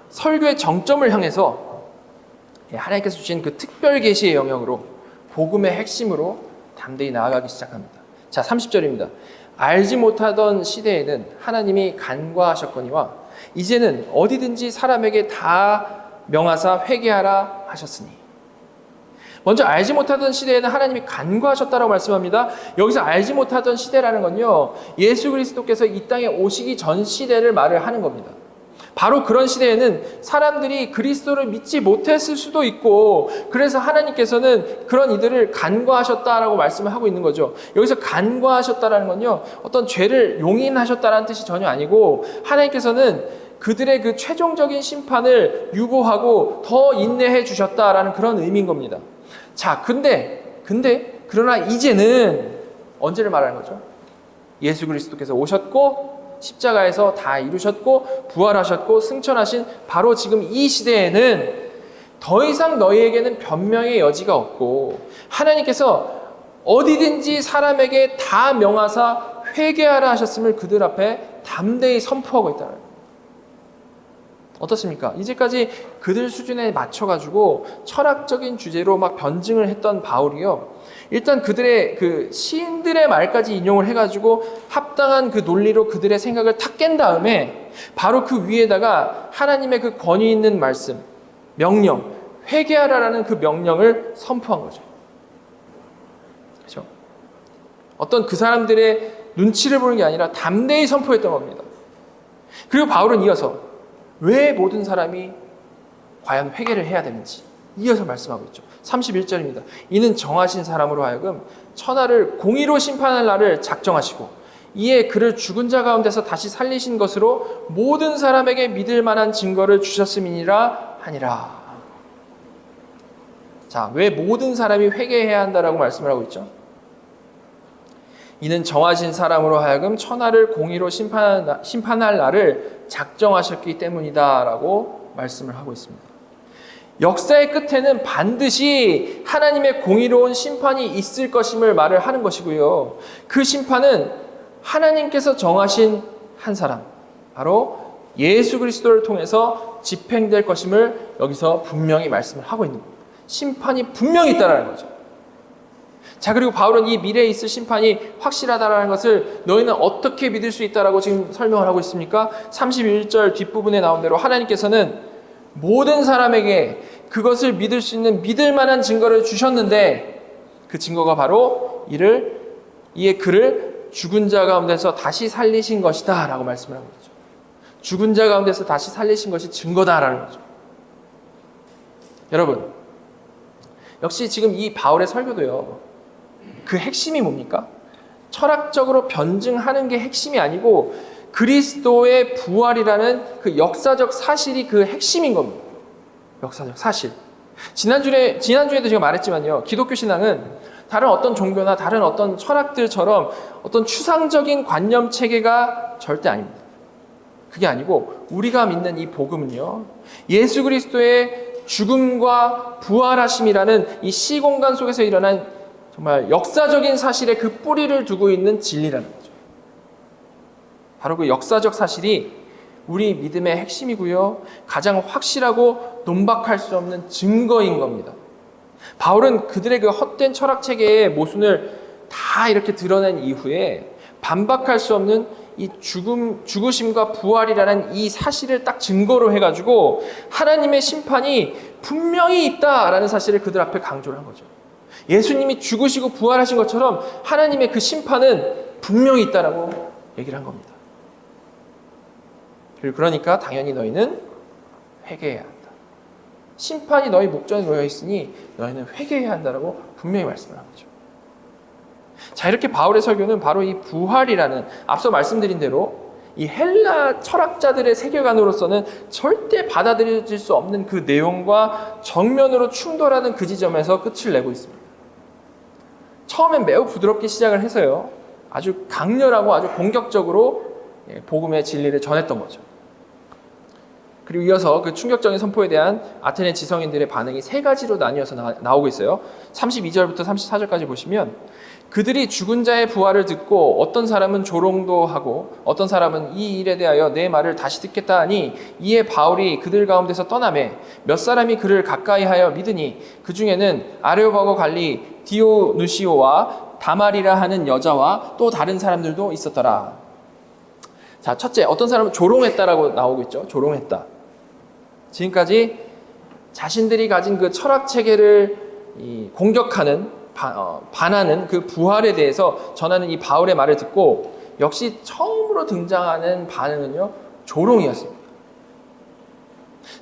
설교의 정점을 향해서 하나님께서 주신 그 특별 계시의 영역으로 복음의 핵심으로 담대히 나아가기 시작합니다. 자, 30절입니다. 알지 못하던 시대에는 하나님이 간과하셨거니와 이제는 어디든지 사람에게 다 명하사 회개하라 하셨으니. 먼저 알지 못하던 시대에는 하나님이 간과하셨다라고 말씀합니다. 여기서 알지 못하던 시대라는 건요, 예수 그리스도께서 이 땅에 오시기 전 시대를 말을 하는 겁니다. 바로 그런 시대에는 사람들이 그리스도를 믿지 못했을 수도 있고 그래서 하나님께서는 그런 이들을 간과하셨다라고 말씀을 하고 있는 거죠. 여기서 간과하셨다라는 건요, 어떤 죄를 용인하셨다라는 뜻이 전혀 아니고 하나님께서는 그들의 그 최종적인 심판을 유보하고 더 인내해 주셨다라는 그런 의미인 겁니다. 자, 그러나 이제는 언제를 말하는 거죠? 예수 그리스도께서 오셨고 십자가에서 다 이루셨고 부활하셨고 승천하신 바로 지금 이 시대에는 더 이상 너희에게는 변명의 여지가 없고 하나님께서 어디든지 사람에게 다 명하사 회개하라 하셨음을 그들 앞에 담대히 선포하고 있다는 거예요. 어떻습니까? 이제까지 그들 수준에 맞춰가지고 철학적인 주제로 막 변증을 했던 바울이요, 일단 그들의 그 시인들의 말까지 인용을 해가지고 합당한 그 논리로 그들의 생각을 탁 깬 다음에 바로 그 위에다가 하나님의 그 권위 있는 말씀, 명령, 회개하라라는 그 명령을 선포한 거죠. 그렇죠? 어떤 그 사람들의 눈치를 보는 게 아니라 담대히 선포했던 겁니다. 그리고 바울은 이어서 왜 모든 사람이 과연 회개를 해야 되는지, 이어서 말씀하고 있죠. 31절입니다. 이는 정하신 사람으로 하여금 천하를 공의로 심판할 날을 작정하시고 이에 그를 죽은 자 가운데서 다시 살리신 것으로 모든 사람에게 믿을 만한 증거를 주셨음이니라 하니라. 자, 왜 모든 사람이 회개해야 한다라고 말씀을 하고 있죠? 이는 정하신 사람으로 하여금 천하를 공의로 심판할 날을 작정하셨기 때문이다라고 말씀을 하고 있습니다. 역사의 끝에는 반드시 하나님의 공의로운 심판이 있을 것임을 말을 하는 것이고요. 그 심판은 하나님께서 정하신 한 사람, 바로 예수 그리스도를 통해서 집행될 것임을 여기서 분명히 말씀을 하고 있는 겁니다. 심판이 분명히 있다라는 거죠. 자, 그리고 바울은 이 미래에 있을 심판이 확실하다라는 것을 너희는 어떻게 믿을 수 있다라고 지금 설명을 하고 있습니까? 31절 뒷부분에 나온 대로 하나님께서는 모든 사람에게 그것을 믿을 수 있는 믿을 만한 증거를 주셨는데 그 증거가 바로 이에 그를 죽은 자 가운데서 다시 살리신 것이다 라고 말씀을 하고 있죠. 죽은 자 가운데서 다시 살리신 것이 증거다라는 거죠. 여러분, 역시 지금 이 바울의 설교도요, 그 핵심이 뭡니까? 철학적으로 변증하는 게 핵심이 아니고 그리스도의 부활이라는 그 역사적 사실이 그 핵심인 겁니다. 역사적 사실. 지난주에도 제가 말했지만요, 기독교 신앙은 다른 어떤 종교나 다른 어떤 철학들처럼 어떤 추상적인 관념 체계가 절대 아닙니다. 그게 아니고 우리가 믿는 이 복음은요, 예수 그리스도의 죽음과 부활하심이라는 이 시공간 속에서 일어난 정말 역사적인 사실에 그 뿌리를 두고 있는 진리라는 거죠. 바로 그 역사적 사실이 우리 믿음의 핵심이고요, 가장 확실하고 논박할 수 없는 증거인 겁니다. 바울은 그들의 그 헛된 철학 체계의 모순을 다 이렇게 드러낸 이후에 반박할 수 없는 이 죽으심과 부활이라는 이 사실을 딱 증거로 해가지고 하나님의 심판이 분명히 있다라는 사실을 그들 앞에 강조를 한 거죠. 예수님이 죽으시고 부활하신 것처럼 하나님의 그 심판은 분명히 있다라고 얘기를 한 겁니다. 그러니까 당연히 너희는 회개해야 한다. 심판이 너희 목전에 놓여 있으니 너희는 회개해야 한다라고 분명히 말씀을 한 거죠. 자, 이렇게 바울의 설교는 바로 이 부활이라는 앞서 말씀드린 대로 이 헬라 철학자들의 세계관으로서는 절대 받아들여질 수 없는 그 내용과 정면으로 충돌하는 그 지점에서 끝을 내고 있습니다. 처음엔 매우 부드럽게 시작을 해서요, 아주 강렬하고 아주 공격적으로 복음의 진리를 전했던 거죠. 그리고 이어서 그 충격적인 선포에 대한 아테네 지성인들의 반응이 세 가지로 나뉘어서 나오고 있어요. 32절부터 34절까지 보시면 그들이 죽은 자의 부활을 듣고 어떤 사람은 조롱도 하고 어떤 사람은 이 일에 대하여 내 말을 다시 듣겠다 하니 이에 바울이 그들 가운데서 떠나매 몇 사람이 그를 가까이하여 믿으니 그 중에는 아레오바고 갈리 디오누시오와 다말이라 하는 여자와 또 다른 사람들도 있었더라. 자, 첫째, 어떤 사람은 조롱했다라고 나오고 있죠. 조롱했다. 지금까지 자신들이 가진 그 철학 체계를 공격하는, 반하는 그 부활에 대해서 전하는 이 바울의 말을 듣고 역시 처음으로 등장하는 반응은요, 조롱이었습니다.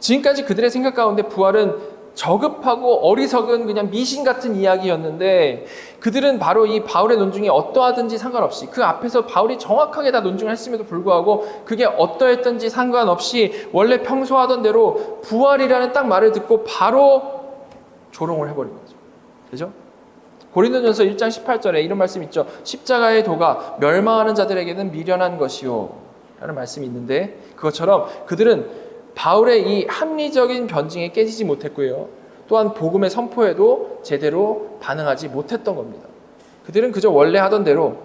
지금까지 그들의 생각 가운데 부활은 저급하고 어리석은 그냥 미신 같은 이야기였는데 그들은 바로 이 바울의 논증이 어떠하든지 상관없이 그 앞에서 바울이 정확하게 다 논증을 했음에도 불구하고 그게 어떠했든지 상관없이 원래 평소 하던 대로 부활이라는 딱 말을 듣고 바로 조롱을 해버린 거죠. 그죠? 고린도전서 1장 18절에 이런 말씀이 있죠. 십자가의 도가 멸망하는 자들에게는 미련한 것이요 라는 말씀이 있는데 그것처럼 그들은 바울의 이 합리적인 변증에 깨지지 못했고요. 또한 복음의 선포에도 제대로 반응하지 못했던 겁니다. 그들은 그저 원래 하던 대로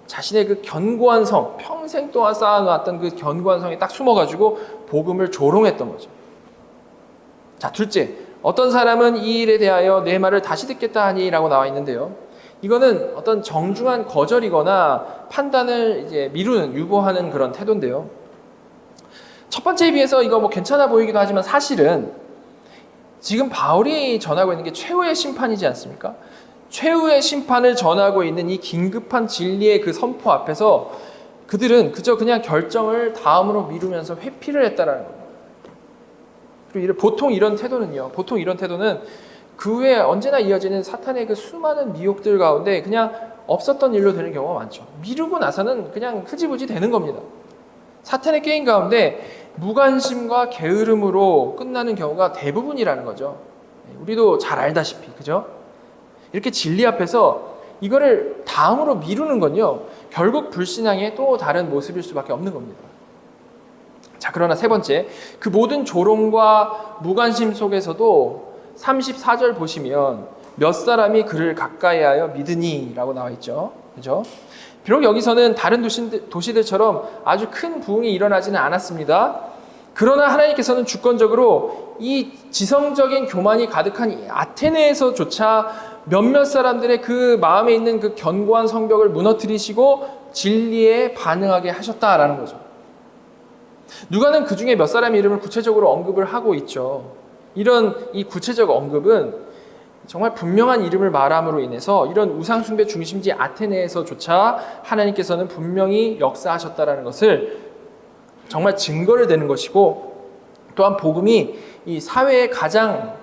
자신의 그 견고한 성, 평생 동안 쌓아놨던 그 견고한 성에 딱 숨어가지고 복음을 조롱했던 거죠. 자, 둘째, 어떤 사람은 이 일에 대하여 내 말을 다시 듣겠다 하니 라고 나와 있는데요. 이거는 어떤 정중한 거절이거나 판단을 이제 미루는, 유보하는 그런 태도인데요. 첫 번째에 비해서 이거 뭐 괜찮아 보이기도 하지만 사실은 지금 바울이 전하고 있는 게 최후의 심판이지 않습니까? 최후의 심판을 전하고 있는 이 긴급한 진리의 그 선포 앞에서 그들은 그저 그냥 결정을 다음으로 미루면서 회피를 했다라는 겁니다. 그리고 보통 이런 태도는 그 후에 언제나 이어지는 사탄의 그 수많은 미혹들 가운데 그냥 없었던 일로 되는 경우가 많죠. 미루고 나서는 그냥 흐지부지 되는 겁니다. 사탄의 게임 가운데 무관심과 게으름으로 끝나는 경우가 대부분이라는 거죠. 우리도 잘 알다시피, 그죠? 이렇게 진리 앞에서 이거를 다음으로 미루는 건요, 결국 불신앙의 또 다른 모습일 수밖에 없는 겁니다. 자, 그러나 세 번째, 그 모든 조롱과 무관심 속에서도 34절 보시면 몇 사람이 그를 가까이하여 믿으니 라고 나와 있죠. 그죠? 비록 여기서는 다른 도시들처럼 아주 큰 부흥이 일어나지는 않았습니다. 그러나 하나님께서는 주권적으로 이 지성적인 교만이 가득한 이 아테네에서조차 몇몇 사람들의 그 마음에 있는 그 견고한 성벽을 무너뜨리시고 진리에 반응하게 하셨다라는 거죠. 누가는 그 중에 몇 사람의 이름을 구체적으로 언급을 하고 있죠. 이런 이 구체적 언급은 정말 분명한 이름을 말함으로 인해서 이런 우상숭배 중심지 아테네에서조차 하나님께서는 분명히 역사하셨다라는 것을 정말 증거를 대는 것이고, 또한 복음이 이 사회의 가장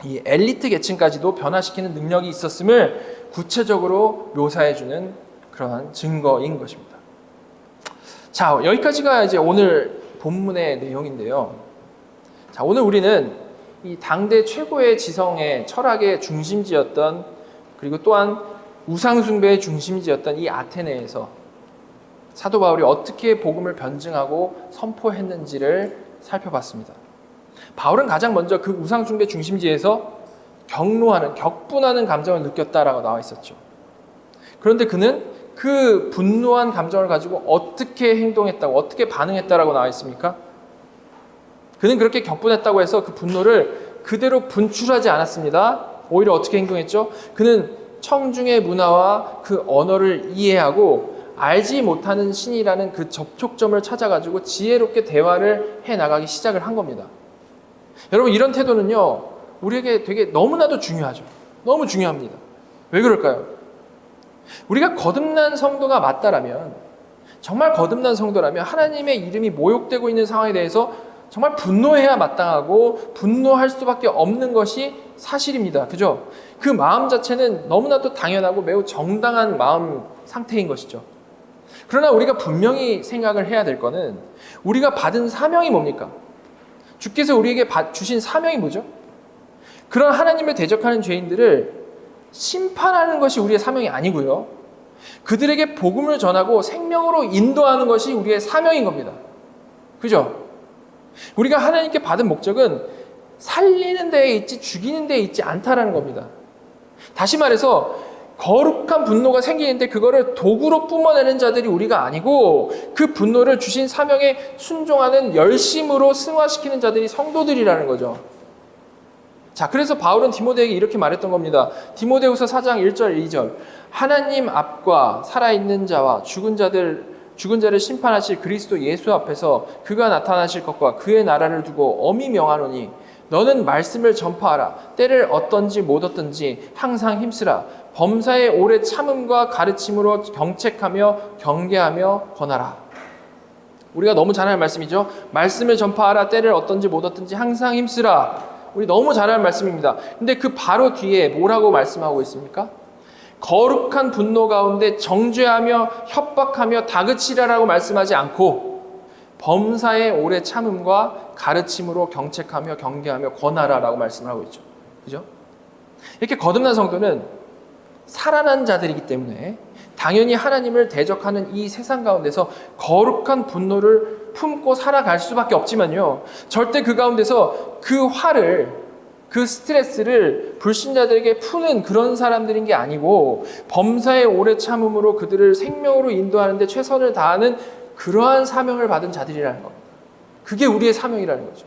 이 엘리트 계층까지도 변화시키는 능력이 있었음을 구체적으로 묘사해주는 그러한 증거인 것입니다. 자, 여기까지가 이제 오늘 본문의 내용인데요. 자, 오늘 우리는 이 당대 최고의 지성의 철학의 중심지였던, 그리고 또한 우상숭배의 중심지였던 이 아테네에서 사도 바울이 어떻게 복음을 변증하고 선포했는지를 살펴봤습니다. 바울은 가장 먼저 그 우상숭배 중심지에서 격분하는 감정을 느꼈다라고 나와 있었죠. 그런데 그는 그 분노한 감정을 가지고 어떻게 행동했다고, 어떻게 반응했다라고 나와 있습니까? 그는 그렇게 격분했다고 해서 그 분노를 그대로 분출하지 않았습니다. 오히려 어떻게 행동했죠? 그는 청중의 문화와 그 언어를 이해하고 알지 못하는 신이라는 그 접촉점을 찾아가지고 지혜롭게 대화를 해나가기 시작을 한 겁니다. 여러분, 이런 태도는요, 우리에게 되게 너무나도 중요하죠. 너무 중요합니다. 왜 그럴까요? 우리가 거듭난 성도가 맞다라면, 정말 거듭난 성도라면 하나님의 이름이 모욕되고 있는 상황에 대해서 정말 분노해야 마땅하고 분노할 수밖에 없는 것이 사실입니다. 그죠? 그 마음 자체는 너무나도 당연하고 매우 정당한 마음 상태인 것이죠. 그러나 우리가 분명히 생각을 해야 될 것은 우리가 받은 사명이 뭡니까? 주께서 우리에게 주신 사명이 뭐죠? 그런 하나님을 대적하는 죄인들을 심판하는 것이 우리의 사명이 아니고요. 그들에게 복음을 전하고 생명으로 인도하는 것이 우리의 사명인 겁니다. 그죠? 우리가 하나님께 받은 목적은 살리는 데에 있지 죽이는 데에 있지 않다라는 겁니다. 다시 말해서 거룩한 분노가 생기는데 그거를 도구로 뿜어내는 자들이 우리가 아니고, 그 분노를 주신 사명에 순종하는 열심으로 승화시키는 자들이 성도들이라는 거죠. 자, 그래서 바울은 디모데에게 이렇게 말했던 겁니다. 디모데후서 4장 1절 2절 하나님 앞과 살아있는 자와 죽은 자를 심판하실 그리스도 예수 앞에서 그가 나타나실 것과 그의 나라를 두고 엄히 명하노니 너는 말씀을 전파하라. 때를 얻든지 못 얻든지 항상 힘쓰라. 범사의 오래 참음과 가르침으로 경책하며 경계하며 권하라. 우리가 너무 잘 아는 말씀이죠. 말씀을 전파하라. 때를 얻든지 못 얻든지 항상 힘쓰라. 우리 너무 잘 아는 말씀입니다. 근데 그 바로 뒤에 뭐라고 말씀하고 있습니까? 거룩한 분노 가운데 정죄하며 협박하며 다그치라라고 말씀하지 않고 범사의 오래 참음과 가르침으로 경책하며 경계하며 권하라라고 말씀을 하고 있죠. 그죠? 이렇게 거듭난 성도는 살아난 자들이기 때문에 당연히 하나님을 대적하는 이 세상 가운데서 거룩한 분노를 품고 살아갈 수밖에 없지만요, 절대 그 가운데서 그 화를, 그 스트레스를 불신자들에게 푸는 그런 사람들인 게 아니고 범사의 오래 참음으로 그들을 생명으로 인도하는 데 최선을 다하는 그러한 사명을 받은 자들이라는 겁니다. 그게 우리의 사명이라는 거죠.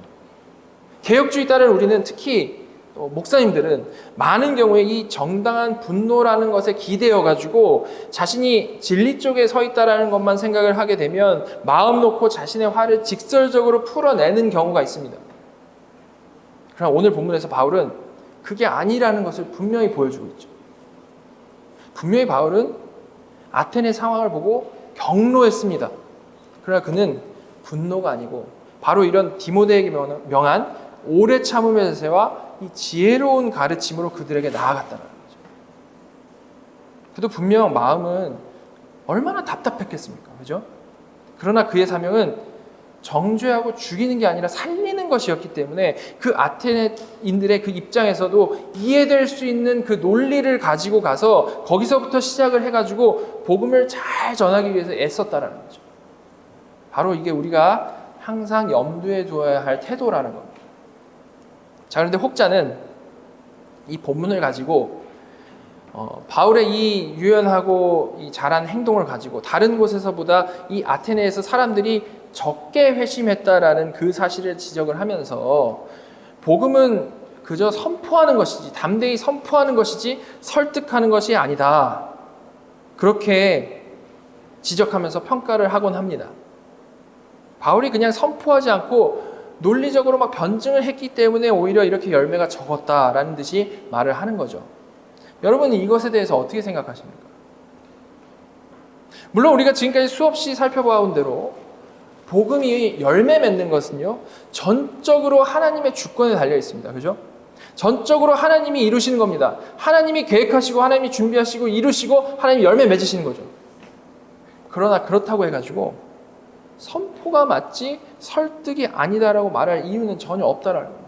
개혁주의 따른 우리는, 특히 목사님들은 많은 경우에 이 정당한 분노라는 것에 기대어가지고 자신이 진리 쪽에 서 있다라는 것만 생각을 하게 되면 마음 놓고 자신의 화를 직설적으로 풀어내는 경우가 있습니다. 그러나 오늘 본문에서 바울은 그게 아니라는 것을 분명히 보여주고 있죠. 분명히 바울은 아테네 상황을 보고 경로했습니다. 그러나 그는 분노가 아니고 바로 이런 디모데에게 명한 오래 참음의 자세와 이 지혜로운 가르침으로 그들에게 나아갔다는 거죠. 그도 분명 마음은 얼마나 답답했겠습니까? 그죠? 그러나 그의 사명은 정죄하고 죽이는 게 아니라 살리는 것이었기 때문에 그 아테네인들의 그 입장에서도 이해될 수 있는 그 논리를 가지고 가서 거기서부터 시작을 해가지고 복음을 잘 전하기 위해서 애썼다라는 거죠. 바로 이게 우리가 항상 염두에 두어야 할 태도라는 겁니다. 자, 그런데 혹자는 이 본문을 가지고 바울의 이 유연하고 이 잘한 행동을 가지고 다른 곳에서보다 이 아테네에서 사람들이 적게 회심했다라는 그 사실을 지적을 하면서 복음은 그저 선포하는 것이지, 담대히 선포하는 것이지 설득하는 것이 아니다, 그렇게 지적하면서 평가를 하곤 합니다. 바울이 그냥 선포하지 않고 논리적으로 막 변증을 했기 때문에 오히려 이렇게 열매가 적었다라는 듯이 말을 하는 거죠. 여러분은 이것에 대해서 어떻게 생각하십니까? 물론 우리가 지금까지 수없이 살펴봐온 대로 복음이 열매 맺는 것은요, 전적으로 하나님의 주권에 달려 있습니다. 그죠? 전적으로 하나님이 이루시는 겁니다. 하나님이 계획하시고 하나님이 준비하시고 이루시고 하나님이 열매 맺으시는 거죠. 그러나 그렇다고 해가지고 선포가 맞지 설득이 아니다라고 말할 이유는 전혀 없다라는 겁니다.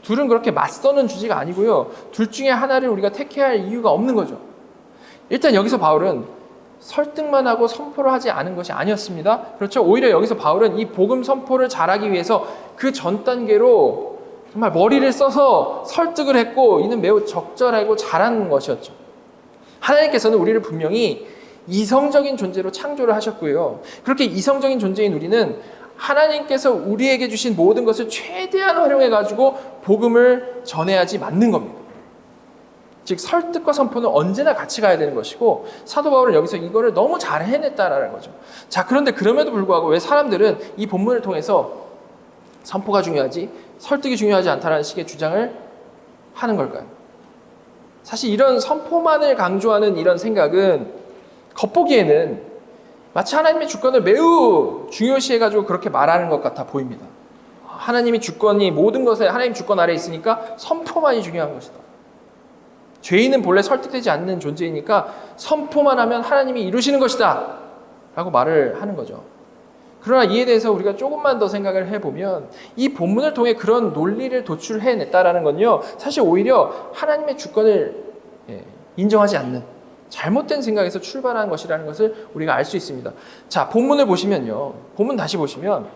둘은 그렇게 맞서는 주제가 아니고요, 둘 중에 하나를 우리가 택해야 할 이유가 없는 거죠. 일단 여기서 바울은 설득만 하고 선포를 하지 않은 것이 아니었습니다. 그렇죠? 오히려 여기서 바울은 이 복음 선포를 잘하기 위해서 그 전 단계로 정말 머리를 써서 설득을 했고, 이는 매우 적절하고 잘한 것이었죠. 하나님께서는 우리를 분명히 이성적인 존재로 창조를 하셨고요, 그렇게 이성적인 존재인 우리는 하나님께서 우리에게 주신 모든 것을 최대한 활용해가지고 복음을 전해야지 맞는 겁니다. 즉 설득과 선포는 언제나 같이 가야 되는 것이고, 사도 바울은 여기서 이거를 너무 잘 해냈다라는 거죠. 자, 그런데 그럼에도 불구하고 왜 사람들은 이 본문을 통해서 선포가 중요하지 설득이 중요하지 않다라는 식의 주장을 하는 걸까요? 사실 이런 선포만을 강조하는 이런 생각은 겉보기에는 마치 하나님의 주권을 매우 중요시해가지고 그렇게 말하는 것 같아 보입니다. 하나님의 주권이 모든 것에 하나님 주권 아래에 있으니까 선포만이 중요한 것이다. 죄인은 본래 설득되지 않는 존재이니까 선포만 하면 하나님이 이루시는 것이다 라고 말을 하는 거죠. 그러나 이에 대해서 우리가 조금만 더 생각을 해보면 이 본문을 통해 그런 논리를 도출해냈다라는 건요, 사실 오히려 하나님의 주권을 인정하지 않는 잘못된 생각에서 출발한 것이라는 것을 우리가 알 수 있습니다. 자, 본문을 보시면요, 본문 다시 보시면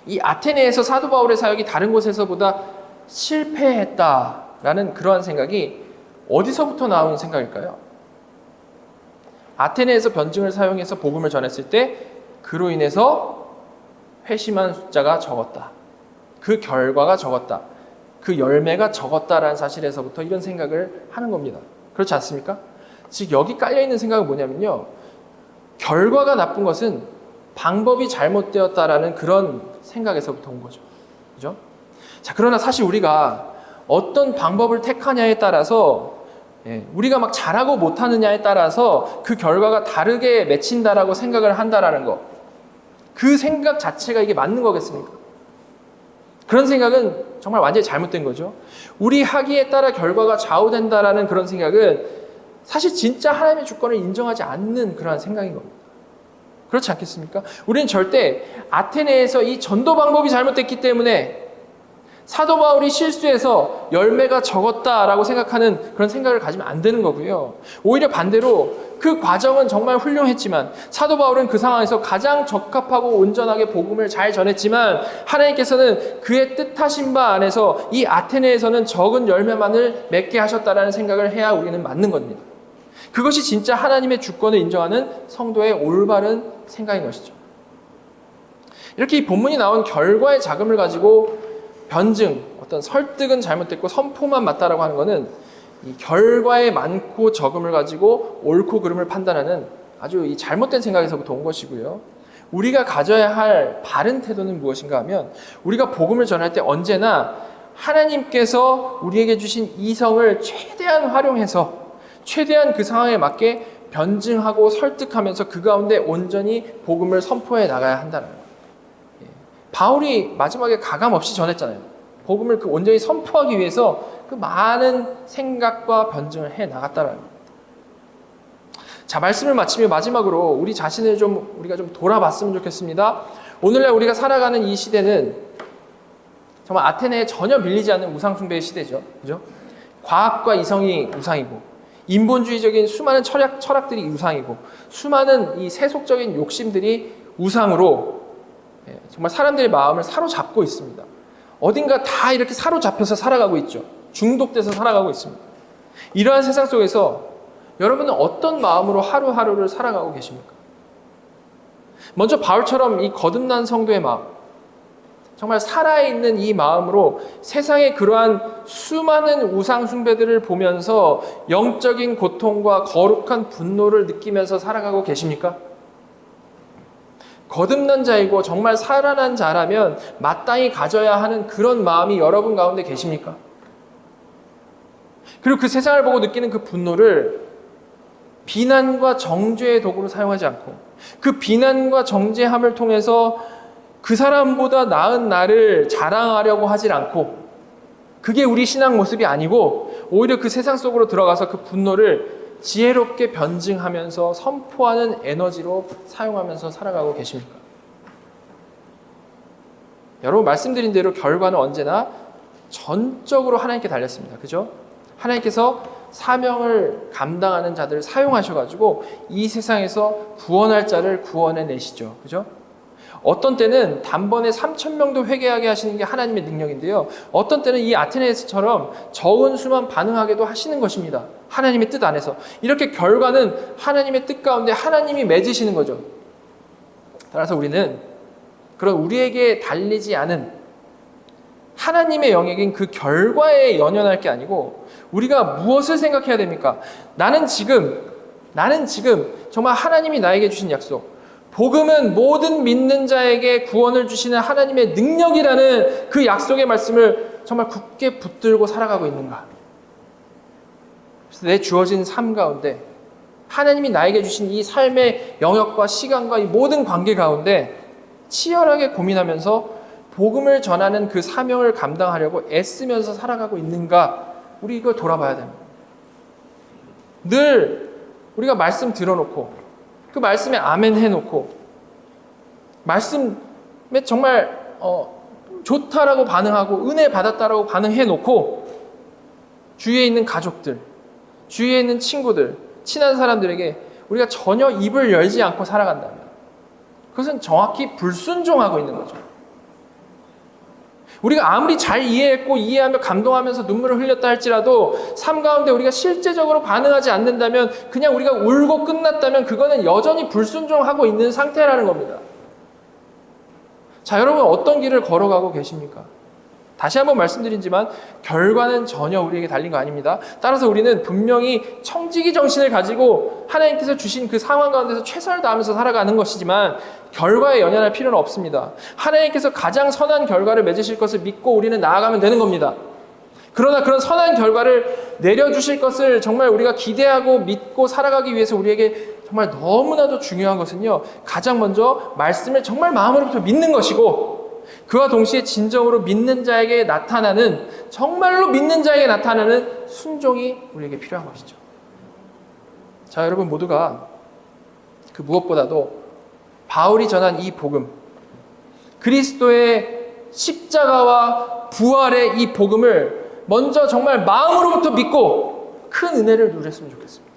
이 아테네에서 사도 바울의 사역이 다른 곳에서보다 실패했다라는 그러한 생각이 어디서부터 나온 생각일까요? 아테네에서 변증을 사용해서 복음을 전했을 때 그로 인해서 회심한 숫자가 적었다, 그 결과가 적었다, 그 열매가 적었다라는 사실에서부터 이런 생각을 하는 겁니다. 그렇지 않습니까? 즉 여기 깔려있는 생각은 뭐냐면요, 결과가 나쁜 것은 방법이 잘못되었다라는 그런 생각에서부터 온 거죠. 그죠? 자, 그러나 사실 우리가 어떤 방법을 택하냐에 따라서 우리가 막 잘하고 못하느냐에 따라서 그 결과가 다르게 맺힌다라고 생각을 한다라는 거, 그 생각 자체가 이게 맞는 거겠습니까? 그런 생각은 정말 완전히 잘못된 거죠. 우리 하기에 따라 결과가 좌우된다라는 그런 생각은 사실 진짜 하나님의 주권을 인정하지 않는 그러한 생각인 겁니다. 그렇지 않겠습니까? 우리는 절대 아테네에서 이 전도 방법이 잘못됐기 때문에 사도 바울이 실수해서 열매가 적었다라고 생각하는 그런 생각을 가지면 안 되는 거고요. 오히려 반대로 그 과정은 정말 훌륭했지만, 사도 바울은 그 상황에서 가장 적합하고 온전하게 복음을 잘 전했지만, 하나님께서는 그의 뜻하신 바 안에서 이 아테네에서는 적은 열매만을 맺게 하셨다라는 생각을 해야 우리는 맞는 겁니다. 그것이 진짜 하나님의 주권을 인정하는 성도의 올바른 생각인 것이죠. 이렇게 이 본문이 나온 결과의 자금을 가지고 변증, 어떤 설득은 잘못됐고 선포만 맞다라고 하는 것은 이 결과의 많고 적음을 가지고 옳고 그름을 판단하는 아주 이 잘못된 생각에서부터 온 것이고요. 우리가 가져야 할 바른 태도는 무엇인가 하면, 우리가 복음을 전할 때 언제나 하나님께서 우리에게 주신 이성을 최대한 활용해서 최대한 그 상황에 맞게 변증하고 설득하면서 그 가운데 온전히 복음을 선포해 나가야 한다는 거예요. 바울이 마지막에 가감 없이 전했잖아요. 복음을 그 온전히 선포하기 위해서 그 많은 생각과 변증을 해 나갔다라는 겁니다. 자, 말씀을 마치며 마지막으로 우리 자신을 우리가 좀 돌아봤으면 좋겠습니다. 오늘날 우리가 살아가는 이 시대는 정말 아테네에 전혀 밀리지 않는 우상숭배의 시대죠. 그죠? 과학과 이성이 우상이고, 인본주의적인 수많은 철학들이 우상이고, 수많은 이 세속적인 욕심들이 우상으로 정말 사람들의 마음을 사로잡고 있습니다. 어딘가 다 이렇게 사로잡혀서 살아가고 있죠. 중독돼서 살아가고 있습니다. 이러한 세상 속에서 여러분은 어떤 마음으로 하루하루를 살아가고 계십니까? 먼저 바울처럼 이 거듭난 성도의 마음, 정말 살아있는 이 마음으로 세상의 그러한 수많은 우상 숭배들을 보면서 영적인 고통과 거룩한 분노를 느끼면서 살아가고 계십니까? 거듭난 자이고 정말 살아난 자라면 마땅히 가져야 하는 그런 마음이 여러분 가운데 계십니까? 그리고 그 세상을 보고 느끼는 그 분노를 비난과 정죄의 도구로 사용하지 않고, 그 비난과 정죄함을 통해서 그 사람보다 나은 나를 자랑하려고 하질 않고, 그게 우리 신앙 모습이 아니고 오히려 그 세상 속으로 들어가서 그 분노를 지혜롭게 변증하면서 선포하는 에너지로 사용하면서 살아가고 계십니까? 여러분, 말씀드린 대로 결과는 언제나 전적으로 하나님께 달렸습니다. 그죠? 하나님께서 사명을 감당하는 자들을 사용하셔가지고 이 세상에서 구원할 자를 구원해 내시죠. 그죠? 어떤 때는 단번에 3,000명도 회개하게 하시는 게 하나님의 능력인데요. 어떤 때는 이 아테네에서처럼 적은 수만 반응하게도 하시는 것입니다. 하나님의 뜻 안에서. 이렇게 결과는 하나님의 뜻 가운데 하나님이 맺으시는 거죠. 따라서 우리는 그런 우리에게 달리지 않은 하나님의 영역인 그 결과에 연연할 게 아니고 우리가 무엇을 생각해야 됩니까? 나는 지금 정말 하나님이 나에게 주신 약속, 복음은 모든 믿는 자에게 구원을 주시는 하나님의 능력이라는 그 약속의 말씀을 정말 굳게 붙들고 살아가고 있는가? 그래서 내 주어진 삶 가운데 하나님이 나에게 주신 이 삶의 영역과 시간과 이 모든 관계 가운데 치열하게 고민하면서 복음을 전하는 그 사명을 감당하려고 애쓰면서 살아가고 있는가? 우리 이걸 돌아봐야 됩니다. 늘 우리가 말씀 들어놓고 그 말씀에 아멘 해놓고 말씀에 정말 좋다라고 반응하고 은혜 받았다라고 반응해놓고 주위에 있는 가족들, 주위에 있는 친구들, 친한 사람들에게 우리가 전혀 입을 열지 않고 살아간다면 그것은 정확히 불순종하고 있는 거죠. 우리가 아무리 잘 이해했고 이해하며 감동하면서 눈물을 흘렸다 할지라도 삶 가운데 우리가 실제적으로 반응하지 않는다면, 그냥 우리가 울고 끝났다면 그거는 여전히 불순종하고 있는 상태라는 겁니다. 자, 여러분 어떤 길을 걸어가고 계십니까? 다시 한번 말씀드리지만 결과는 전혀 우리에게 달린 거 아닙니다. 따라서 우리는 분명히 청지기 정신을 가지고 하나님께서 주신 그 상황 가운데서 최선을 다하면서 살아가는 것이지만 결과에 연연할 필요는 없습니다. 하나님께서 가장 선한 결과를 맺으실 것을 믿고 우리는 나아가면 되는 겁니다. 그러나 그런 선한 결과를 내려주실 것을 정말 우리가 기대하고 믿고 살아가기 위해서 우리에게 정말 너무나도 중요한 것은요, 가장 먼저 말씀을 정말 마음으로부터 믿는 것이고, 그와 동시에 진정으로 믿는 자에게 나타나는, 정말로 믿는 자에게 나타나는 순종이 우리에게 필요한 것이죠. 자, 여러분 모두가 그 무엇보다도 바울이 전한 이 복음, 그리스도의 십자가와 부활의 이 복음을 먼저 정말 마음으로부터 믿고 큰 은혜를 누렸으면 좋겠습니다.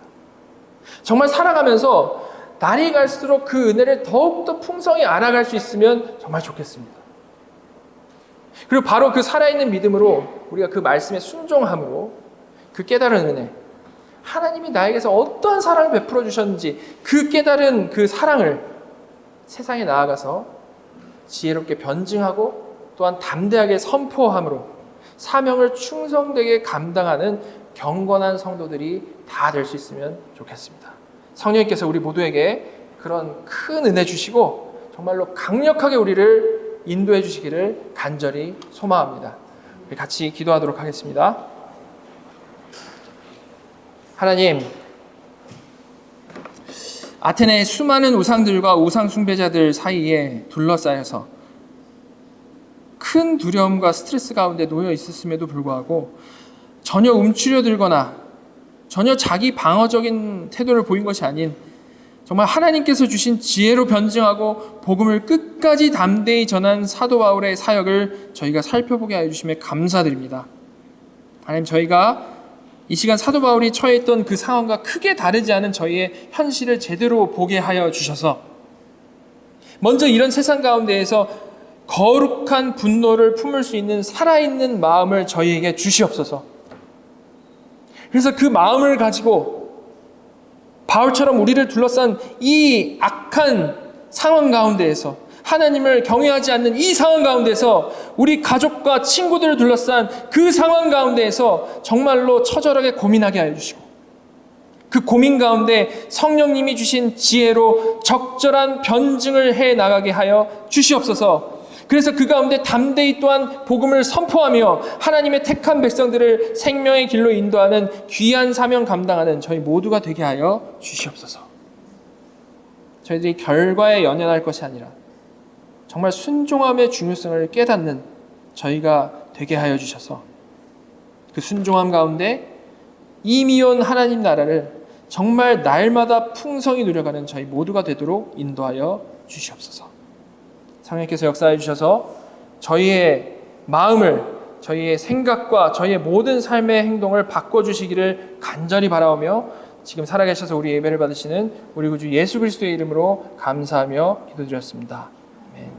정말 살아가면서 날이 갈수록 그 은혜를 더욱더 풍성히 알아갈 수 있으면 정말 좋겠습니다. 그리고 바로 그 살아있는 믿음으로 우리가 그 말씀에 순종함으로 그 깨달은 은혜, 하나님이 나에게서 어떠한 사랑을 베풀어 주셨는지 그 깨달은 그 사랑을 세상에 나아가서 지혜롭게 변증하고 또한 담대하게 선포함으로 사명을 충성되게 감당하는 경건한 성도들이 다 될 수 있으면 좋겠습니다. 성령님께서 우리 모두에게 그런 큰 은혜 주시고 정말로 강력하게 우리를 인도해 주시기를 간절히 소망합니다. 우리 같이 기도하도록 하겠습니다. 하나님, 아테네의 수많은 우상들과 우상 숭배자들 사이에 둘러싸여서 큰 두려움과 스트레스 가운데 놓여 있었음에도 불구하고 전혀 움츠려들거나 전혀 자기 방어적인 태도를 보인 것이 아닌 정말 하나님께서 주신 지혜로 변증하고 복음을 끝까지 담대히 전한 사도 바울의 사역을 저희가 살펴보게 하여 주심에 감사드립니다. 하나님, 저희가 이 시간 사도 바울이 처해 있던 그 상황과 크게 다르지 않은 저희의 현실을 제대로 보게 하여 주셔서 먼저 이런 세상 가운데에서 거룩한 분노를 품을 수 있는 살아있는 마음을 저희에게 주시옵소서. 그래서 그 마음을 가지고 바울처럼 우리를 둘러싼 이 악한 상황 가운데에서, 하나님을 경외하지 않는 이 상황 가운데서, 우리 가족과 친구들을 둘러싼 그 상황 가운데에서 정말로 처절하게 고민하게 하여 주시고, 그 고민 가운데 성령님이 주신 지혜로 적절한 변증을 해 나가게 하여 주시옵소서. 그래서 그 가운데 담대히 또한 복음을 선포하며 하나님의 택한 백성들을 생명의 길로 인도하는 귀한 사명 감당하는 저희 모두가 되게 하여 주시옵소서. 저희들이 결과에 연연할 것이 아니라 정말 순종함의 중요성을 깨닫는 저희가 되게 하여 주셔서 그 순종함 가운데 이미 온 하나님 나라를 정말 날마다 풍성히 누려가는 저희 모두가 되도록 인도하여 주시옵소서. 성령께서 역사해 주셔서 저희의 마음을, 저희의 생각과 저희의 모든 삶의 행동을 바꿔주시기를 간절히 바라오며 지금 살아계셔서 우리 예배를 받으시는 우리 구주 예수 그리스도의 이름으로 감사하며 기도드렸습니다.